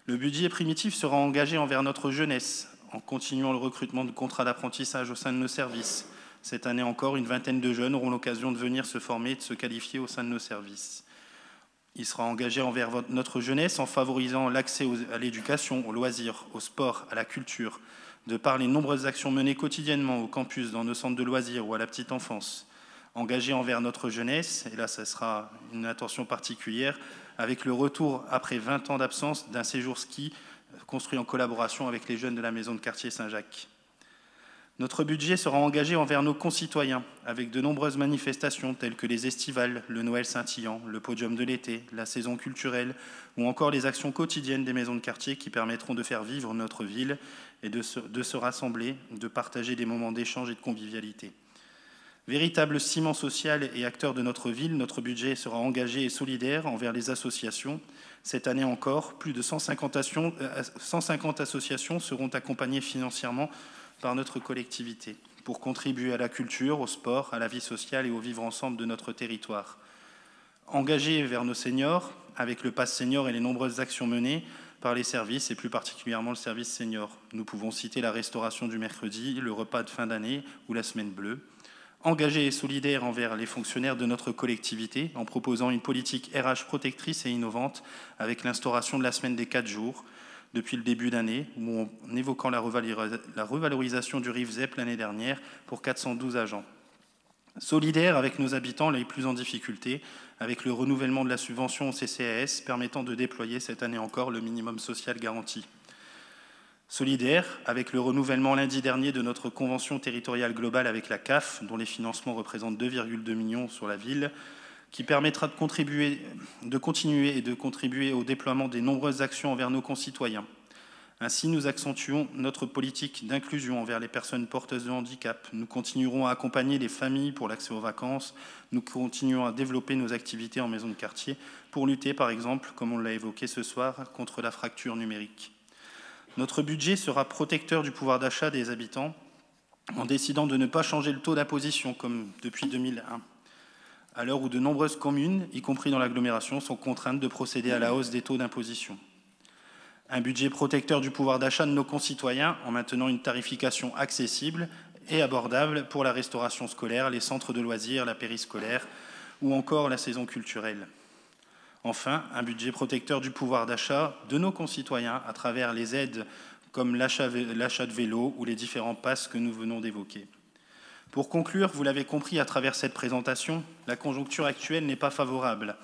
Le budget primitif sera engagé envers notre jeunesse en continuant le recrutement de contrats d'apprentissage au sein de nos services. Cette année encore, une vingtaine de jeunes auront l'occasion de venir se former et de se qualifier au sein de nos services. Il sera engagé envers notre jeunesse en favorisant l'accès à l'éducation, aux loisirs, au sport, à la culture, de par les nombreuses actions menées quotidiennement au campus, dans nos centres de loisirs ou à la petite enfance. Engagé envers notre jeunesse, et là, ça sera une attention particulière, avec le retour, après 20 ans d'absence, d'un séjour ski construit en collaboration avec les jeunes de la maison de quartier Saint-Jacques. Notre budget sera engagé envers nos concitoyens, avec de nombreuses manifestations telles que les estivales, le Noël scintillant, le podium de l'été, la saison culturelle, ou encore les actions quotidiennes des maisons de quartier qui permettront de faire vivre notre ville et de se rassembler, de partager des moments d'échange et de convivialité. Véritable ciment social et acteur de notre ville, notre budget sera engagé et solidaire envers les associations. Cette année encore, plus de 150 associations seront accompagnées financièrement par notre collectivité pour contribuer à la culture, au sport, à la vie sociale et au vivre ensemble de notre territoire. Engagés vers nos seniors, avec le Pass Senior et les nombreuses actions menées par les services, et plus particulièrement le service senior. Nous pouvons citer la restauration du mercredi, le repas de fin d'année ou la semaine bleue. Engagés et solidaires envers les fonctionnaires de notre collectivité, en proposant une politique RH protectrice et innovante, avec l'instauration de la semaine des 4 jours, depuis le début d'année, ou en évoquant la revalorisation du RIFZEP l'année dernière pour 412 agents. Solidaires avec nos habitants les plus en difficulté, avec le renouvellement de la subvention au CCAS permettant de déployer cette année encore le minimum social garanti. Solidaires avec le renouvellement lundi dernier de notre convention territoriale globale avec la CAF, dont les financements représentent 2,2 millions sur la ville, qui permettra de continuer au déploiement des nombreuses actions envers nos concitoyens. Ainsi, nous accentuons notre politique d'inclusion envers les personnes porteuses de handicap. Nous continuerons à accompagner les familles pour l'accès aux vacances. Nous continuons à développer nos activités en maison de quartier pour lutter, par exemple, comme on l'a évoqué ce soir, contre la fracture numérique. Notre budget sera protecteur du pouvoir d'achat des habitants en décidant de ne pas changer le taux d'imposition comme depuis 2001. À l'heure où de nombreuses communes, y compris dans l'agglomération, sont contraintes de procéder à la hausse des taux d'imposition. Un budget protecteur du pouvoir d'achat de nos concitoyens en maintenant une tarification accessible et abordable pour la restauration scolaire, les centres de loisirs, la périscolaire ou encore la saison culturelle. Enfin, un budget protecteur du pouvoir d'achat de nos concitoyens à travers les aides comme l'achat de vélos ou les différents passes que nous venons d'évoquer. Pour conclure, vous l'avez compris à travers cette présentation, la conjoncture actuelle n'est pas favorable.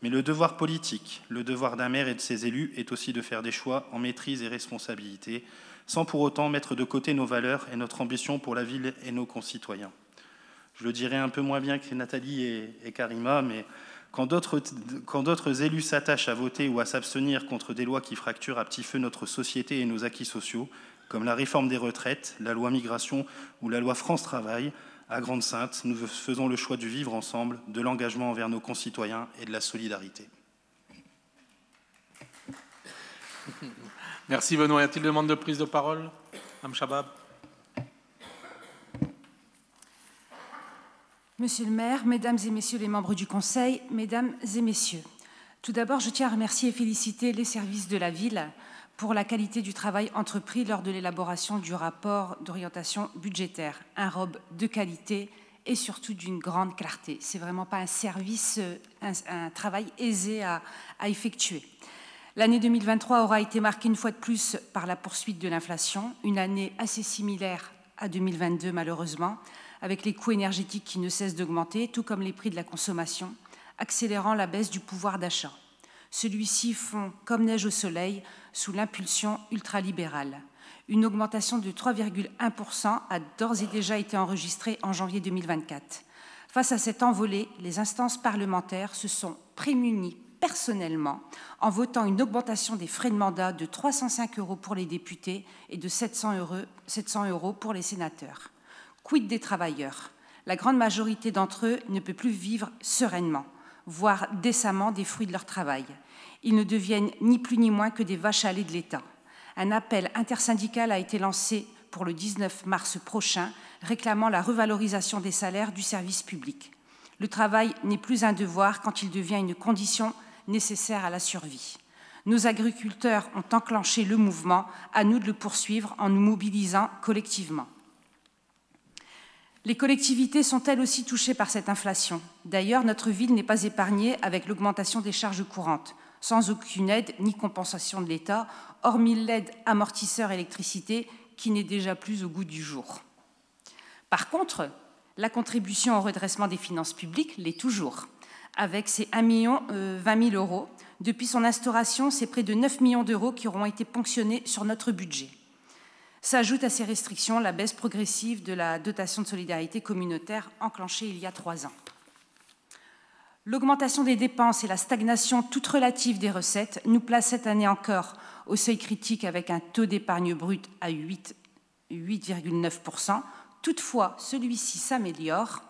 Mais le devoir politique, le devoir d'un maire et de ses élus est aussi de faire des choix en maîtrise et responsabilité, sans pour autant mettre de côté nos valeurs et notre ambition pour la ville et nos concitoyens. Je le dirais un peu moins bien que Nathalie et Karima, mais quand d'autres élus s'attachent à voter ou à s'abstenir contre des lois qui fracturent à petit feu notre société et nos acquis sociaux, comme la réforme des retraites, la loi migration ou la loi France Travail, à Grande-Synthe, nous faisons le choix du vivre ensemble, de l'engagement envers nos concitoyens et de la solidarité. Merci Benoît. Y a-t-il demande de prise de parole? Mme Chabab. Monsieur le maire, mesdames et messieurs les membres du Conseil, mesdames et messieurs, tout d'abord, je tiens à remercier et féliciter les services de la ville pour la qualité du travail entrepris lors de l'élaboration du rapport d'orientation budgétaire. Un ROB de qualité et surtout d'une grande clarté. Ce n'est vraiment pas un service, un travail aisé à effectuer. L'année 2023 aura été marquée une fois de plus par la poursuite de l'inflation, une année assez similaire à 2022 malheureusement, avec les coûts énergétiques qui ne cessent d'augmenter, tout comme les prix de la consommation, accélérant la baisse du pouvoir d'achat. Celui-ci fond comme neige au soleil sous l'impulsion ultralibérale. Une augmentation de 3,1% a d'ores et déjà été enregistrée en janvier 2024. Face à cette envolée, les instances parlementaires se sont prémunies personnellement en votant une augmentation des frais de mandat de 305 € pour les députés et de 700 € pour les sénateurs. Quid des travailleurs? La grande majorité d'entre eux ne peut plus vivre sereinement, voire décemment des fruits de leur travail. Ils ne deviennent ni plus ni moins que des vaches à lait de l'État. Un appel intersyndical a été lancé pour le 19 mars prochain, réclamant la revalorisation des salaires du service public. Le travail n'est plus un devoir quand il devient une condition nécessaire à la survie. Nos agriculteurs ont enclenché le mouvement, à nous de le poursuivre en nous mobilisant collectivement. Les collectivités sont elles aussi touchées par cette inflation. D'ailleurs, notre ville n'est pas épargnée avec l'augmentation des charges courantes, sans aucune aide ni compensation de l'État, hormis l'aide amortisseur électricité qui n'est déjà plus au goût du jour. Par contre, la contribution au redressement des finances publiques l'est toujours, avec ses 1,20 million €. Depuis son instauration, c'est près de 9 millions d'euros qui auront été ponctionnés sur notre budget. S'ajoute à ces restrictions la baisse progressive de la dotation de solidarité communautaire enclenchée il y a 3 ans. L'augmentation des dépenses et la stagnation toute relative des recettes nous placent cette année encore au seuil critique avec un taux d'épargne brute à 8,9%. Toutefois, celui-ci s'améliore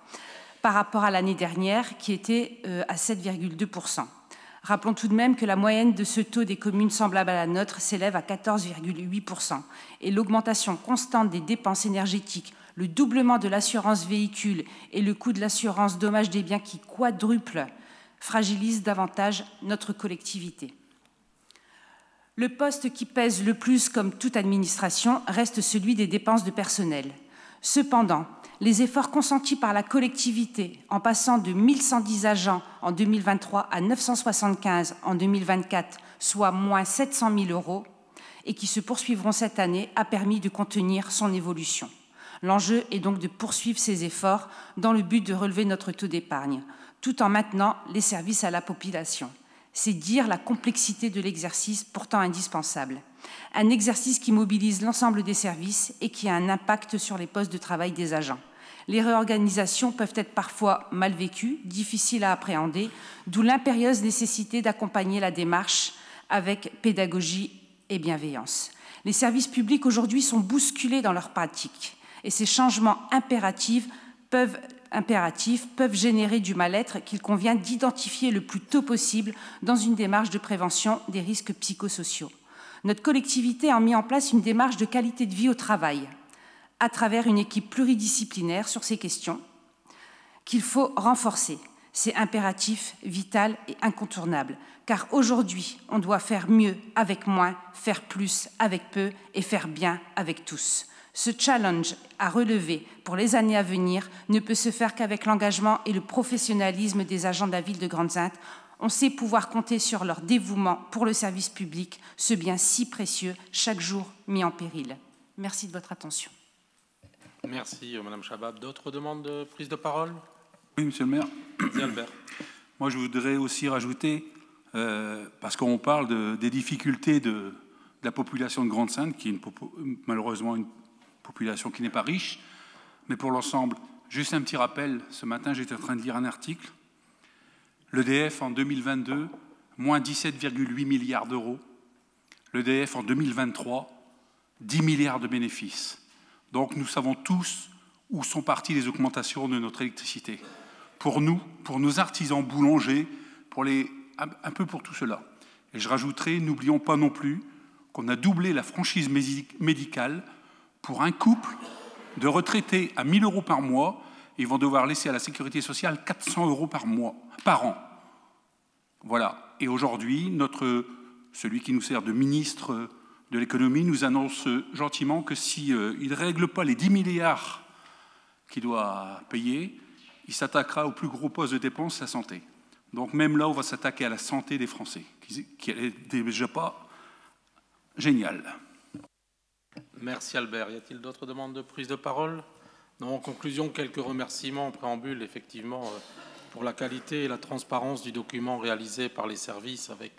par rapport à l'année dernière qui était à 7,2%. Rappelons tout de même que la moyenne de ce taux des communes semblables à la nôtre s'élève à 14,8% et l'augmentation constante des dépenses énergétiques, le doublement de l'assurance véhicule et le coût de l'assurance dommages des biens qui quadruple fragilisent davantage notre collectivité. Le poste qui pèse le plus, comme toute administration, reste celui des dépenses de personnel. Cependant, les efforts consentis par la collectivité, en passant de 1110 agents en 2023 à 975 en 2024, soit moins 700 000 €, et qui se poursuivront cette année, a permis de contenir son évolution. L'enjeu est donc de poursuivre ces efforts dans le but de relever notre taux d'épargne, tout en maintenant les services à la population. C'est dire la complexité de l'exercice pourtant indispensable. Un exercice qui mobilise l'ensemble des services et qui a un impact sur les postes de travail des agents. Les réorganisations peuvent être parfois mal vécues, difficiles à appréhender, d'où l'impérieuse nécessité d'accompagner la démarche avec pédagogie et bienveillance. Les services publics aujourd'hui sont bousculés dans leurs pratiques et ces changements impératifs peuvent générer du mal-être qu'il convient d'identifier le plus tôt possible dans une démarche de prévention des risques psychosociaux. Notre collectivité a mis en place une démarche de qualité de vie au travail à travers une équipe pluridisciplinaire sur ces questions qu'il faut renforcer. C'est impératif, vital et incontournable, car aujourd'hui, on doit faire mieux avec moins, faire plus avec peu et faire bien avec tous. Ce challenge à relever pour les années à venir ne peut se faire qu'avec l'engagement et le professionnalisme des agents de la ville de Grande-Synthe. On sait pouvoir compter sur leur dévouement pour le service public, ce bien si précieux, chaque jour mis en péril. Merci de votre attention. Merci, Madame Chabab. D'autres demandes de prise de parole? Oui, Monsieur le maire. Merci, Albert. Moi, je voudrais aussi rajouter, parce qu'on parle des difficultés de la population de Grande-Synthe, qui est malheureusement une population qui n'est pas riche, mais pour l'ensemble, juste un petit rappel. Ce matin, j'étais en train de lire un article. L'EDF en 2022, moins 17,8 milliards d'euros. L'EDF en 2023, 10 milliards de bénéfices. Donc nous savons tous où sont parties les augmentations de notre électricité. Pour nous, pour nos artisans boulangers, un peu pour tout cela. Et je rajouterai, n'oublions pas non plus qu'on a doublé la franchise médicale pour un couple de retraités à 1 000 € par mois. Ils vont devoir laisser à la sécurité sociale 400 € par an. Voilà. Et aujourd'hui, celui qui nous sert de ministre de l'économie nous annonce gentiment que s'il ne règle pas les 10 milliards qu'il doit payer, il s'attaquera au plus gros poste de dépense, la santé. Donc même là, on va s'attaquer à la santé des Français, qui n'est déjà pas géniale. Merci Albert. Y a-t-il d'autres demandes de prise de parole? Non, en conclusion, quelques remerciements en préambule, effectivement, pour la qualité et la transparence du document réalisé par les services avec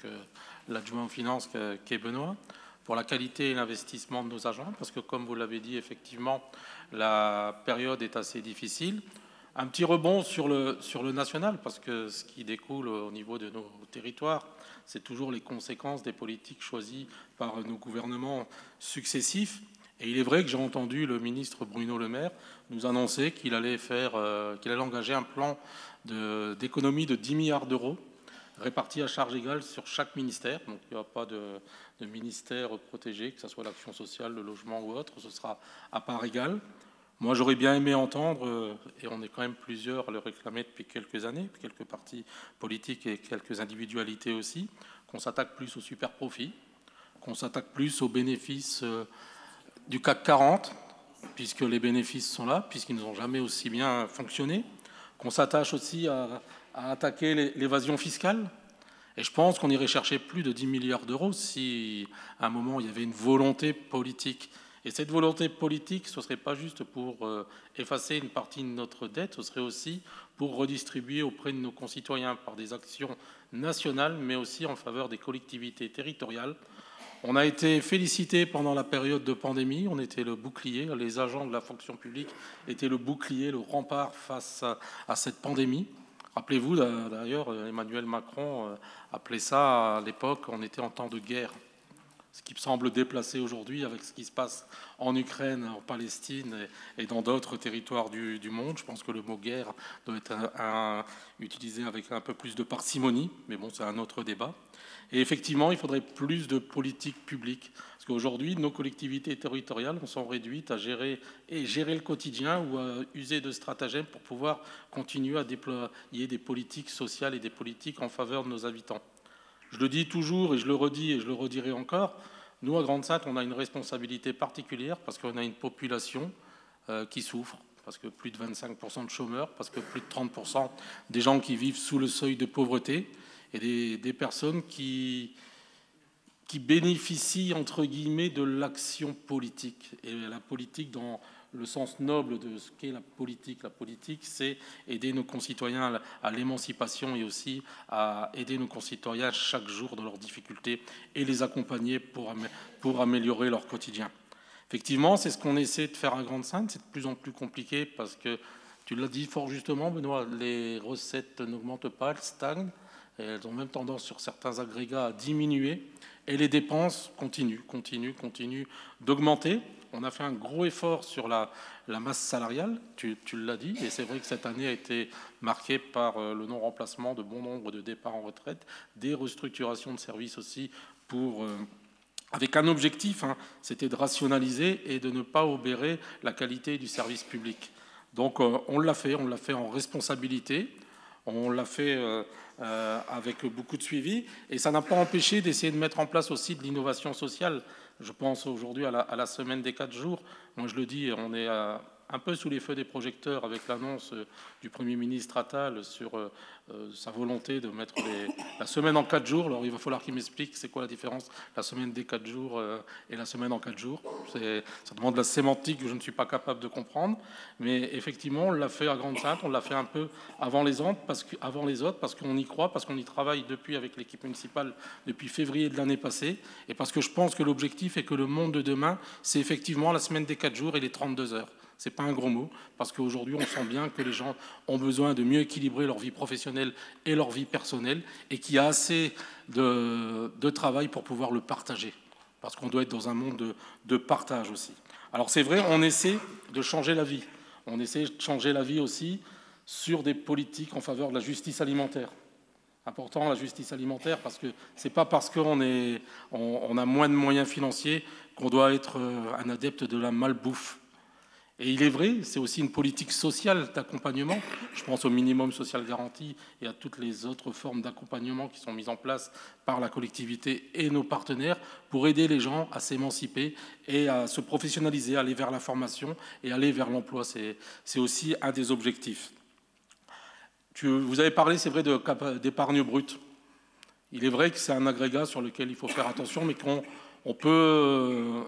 l'adjoint aux finances qu'est Benoît, pour la qualité et l'investissement de nos agents, parce que comme vous l'avez dit, effectivement, la période est assez difficile. Un petit rebond sur le national, parce que ce qui découle au niveau de nos territoires, c'est toujours les conséquences des politiques choisies par nos gouvernements successifs. Et il est vrai que j'ai entendu le ministre Bruno Le Maire nous annoncer qu'il allait engager un plan d'économie de 10 milliards d'euros répartis à charge égale sur chaque ministère. Donc il n'y aura pas de ministère protégé, que ce soit l'action sociale, le logement ou autre, ce sera à part égale. Moi, j'aurais bien aimé entendre, et on est quand même plusieurs à le réclamer depuis quelques années, quelques partis politiques et quelques individualités aussi, qu'on s'attaque plus aux super profits, qu'on s'attaque plus aux bénéfices du CAC 40, puisque les bénéfices sont là, puisqu'ils n'ont jamais aussi bien fonctionné, qu'on s'attache aussi à attaquer l'évasion fiscale. Et je pense qu'on irait chercher plus de 10 milliards d'euros si, à un moment, il y avait une volonté politique. Et cette volonté politique, ce ne serait pas juste pour effacer une partie de notre dette, ce serait aussi pour redistribuer auprès de nos concitoyens par des actions nationales, mais aussi en faveur des collectivités territoriales. On a été félicités pendant la période de pandémie, on était le bouclier, les agents de la fonction publique étaient le bouclier, le rempart face à cette pandémie. Rappelez-vous d'ailleurs, Emmanuel Macron appelait ça à l'époque, on était en temps de guerre. Ce qui me semble déplacé aujourd'hui avec ce qui se passe en Ukraine, en Palestine et dans d'autres territoires du monde. Je pense que le mot guerre doit être utilisé avec un peu plus de parcimonie, mais bon, c'est un autre débat. Et effectivement, il faudrait plus de politique publique. Parce qu'aujourd'hui, nos collectivités territoriales sont réduites à gérer le quotidien ou à user de stratagèmes pour pouvoir continuer à déployer des politiques sociales et des politiques en faveur de nos habitants. Je le dis toujours et je le redis et je le redirai encore, nous à Grande-Synthe, on a une responsabilité particulière parce qu'on a une population qui souffre, parce que plus de 25% de chômeurs, parce que plus de 30% des gens qui vivent sous le seuil de pauvreté et des personnes qui bénéficient, entre guillemets, de l'action politique. Et la politique dans le sens noble de ce qu'est la politique. La politique, c'est aider nos concitoyens à l'émancipation et aussi à aider nos concitoyens chaque jour dans leurs difficultés et les accompagner pour améliorer leur quotidien. Effectivement, c'est ce qu'on essaie de faire à Grande-Synthe. C'est de plus en plus compliqué parce que, tu l'as dit fort justement, Benoît, les recettes n'augmentent pas, elles stagnent. Et elles ont même tendance sur certains agrégats à diminuer. Et les dépenses continuent d'augmenter. On a fait un gros effort sur la masse salariale, tu l'as dit, et c'est vrai que cette année a été marquée par le non-remplacement de bon nombre de départs en retraite, des restructurations de services aussi, avec un objectif, c'était de rationaliser et de ne pas obérer la qualité du service public. Donc on l'a fait en responsabilité, on l'a fait avec beaucoup de suivi, et ça n'a pas empêché d'essayer de mettre en place aussi de l'innovation sociale. Je pense aujourd'hui à la semaine des 4 jours. Moi, je le dis, on est un peu sous les feux des projecteurs avec l'annonce du Premier ministre Attal sur sa volonté de mettre la semaine en 4 jours. Alors, il va falloir qu'il m'explique c'est quoi la différence, la semaine des 4 jours et la semaine en 4 jours. Ça demande de la sémantique que je ne suis pas capable de comprendre. Mais effectivement, on l'a fait à Grande-Synthe, on l'a fait un peu avant les autres, parce qu'on y croit, parce qu'on y travaille depuis avec l'équipe municipale depuis février de l'année passée, et parce que je pense que l'objectif est que le monde de demain, c'est effectivement la semaine des 4 jours et les 32 heures. Ce n'est pas un gros mot, parce qu'aujourd'hui, on sent bien que les gens ont besoin de mieux équilibrer leur vie professionnelle et leur vie personnelle, et qu'il y a assez de travail pour pouvoir le partager, parce qu'on doit être dans un monde de partage aussi. Alors c'est vrai, on essaie de changer la vie. On essaie de changer la vie aussi sur des politiques en faveur de la justice alimentaire. Important, la justice alimentaire, parce que ce n'est pas parce qu'on a moins de moyens financiers qu'on doit être un adepte de la malbouffe. Et il est vrai, c'est aussi une politique sociale d'accompagnement. Je pense au minimum social garanti et à toutes les autres formes d'accompagnement qui sont mises en place par la collectivité et nos partenaires pour aider les gens à s'émanciper et à se professionnaliser, aller vers la formation et aller vers l'emploi. C'est aussi un des objectifs. Vous avez parlé, c'est vrai, d'épargne brute. Il est vrai que c'est un agrégat sur lequel il faut faire attention, mais qu'on peut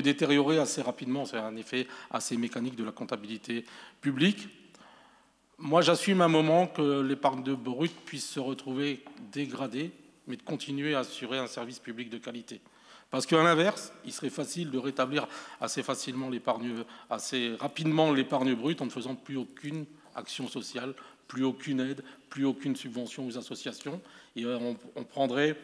détériorer assez rapidement. C'est un effet assez mécanique de la comptabilité publique. Moi, j'assume un moment que l'épargne brute puisse se retrouver dégradée, mais de continuer à assurer un service public de qualité. Parce qu'à l'inverse, il serait facile de rétablir assez rapidement l'épargne brute en ne faisant plus aucune action sociale, plus aucune aide, plus aucune subvention aux associations. Et on prendrait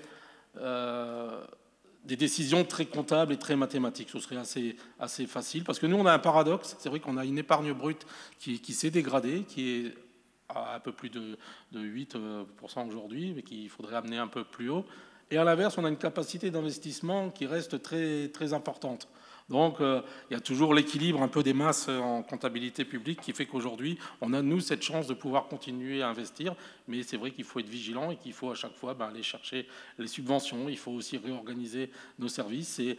des décisions très comptables et très mathématiques. Ce serait assez facile. Parce que nous, on a un paradoxe. C'est vrai qu'on a une épargne brute qui s'est dégradée, qui est à un peu plus de 8% aujourd'hui, mais qu'il faudrait amener un peu plus haut. Et à l'inverse, on a une capacité d'investissement qui reste très, très importante. Donc, il y a toujours l'équilibre un peu des masses en comptabilité publique qui fait qu'aujourd'hui, on a, nous, cette chance de pouvoir continuer à investir. Mais c'est vrai qu'il faut être vigilant et qu'il faut à chaque fois aller chercher les subventions. Il faut aussi réorganiser nos services et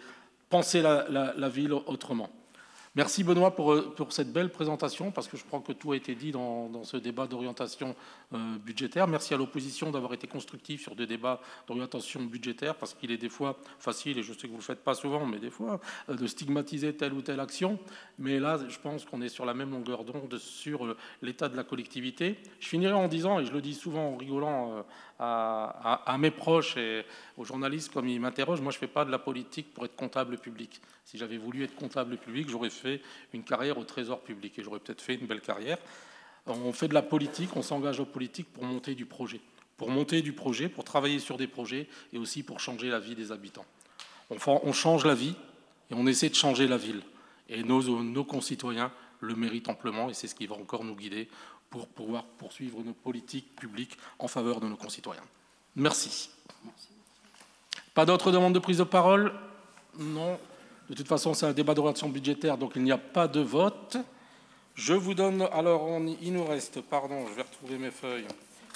penser la ville autrement. Merci Benoît pour cette belle présentation, parce que je crois que tout a été dit dans ce débat d'orientation budgétaire. Merci à l'opposition d'avoir été constructif sur des débats d'orientation budgétaire, parce qu'il est des fois facile, et je sais que vous ne le faites pas souvent, mais des fois, de stigmatiser telle ou telle action. Mais là, je pense qu'on est sur la même longueur d'onde sur l'état de la collectivité. Je finirai en disant, et je le dis souvent en rigolant à mes proches et aux journalistes comme ils m'interrogent, moi je ne fais pas de la politique pour être comptable public. Si j'avais voulu être comptable public, j'aurais fait une carrière au Trésor public et j'aurais peut-être fait une belle carrière. On fait de la politique, on s'engage en politique pour monter du projet. Pour monter du projet, pour travailler sur des projets et aussi pour changer la vie des habitants. On change la vie et on essaie de changer la ville. Et nos concitoyens le méritent amplement et c'est ce qui va encore nous guider pour pouvoir poursuivre nos politiques publiques en faveur de nos concitoyens. Merci. Pas d'autres demandes de prise de parole? Non. De toute façon, c'est un débat d'orientation budgétaire, donc il n'y a pas de vote. Je vous donne, alors il nous reste, pardon, je vais retrouver mes feuilles,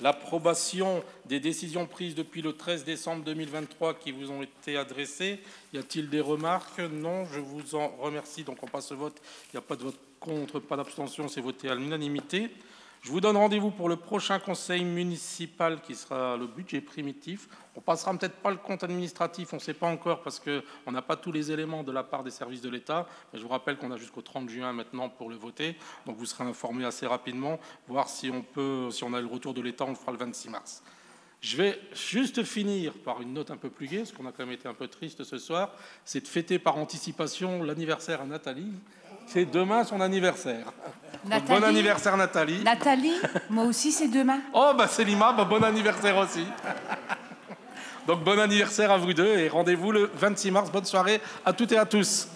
l'approbation des décisions prises depuis le 13 décembre 2023 qui vous ont été adressées. Y a-t-il des remarques? Non, je vous en remercie. Donc on passe au vote. Il n'y a pas de vote contre, pas d'abstention, c'est voté à l'unanimité. Je vous donne rendez-vous pour le prochain conseil municipal qui sera le budget primitif. On passera peut-être pas le compte administratif, on ne sait pas encore parce qu'on n'a pas tous les éléments de la part des services de l'État. Mais je vous rappelle qu'on a jusqu'au 30 juin maintenant pour le voter. Donc vous serez informés assez rapidement, voir si on a le retour de l'État, on le fera le 26 mars. Je vais juste finir par une note un peu plus gaie, parce qu'on a quand même été un peu triste ce soir, c'est de fêter par anticipation l'anniversaire à Nathalie. C'est demain son anniversaire. Bon anniversaire Nathalie. Nathalie, moi aussi c'est demain. Oh bah Célima, bah, bon anniversaire aussi. Donc bon anniversaire à vous deux et rendez-vous le 26 mars. Bonne soirée à toutes et à tous.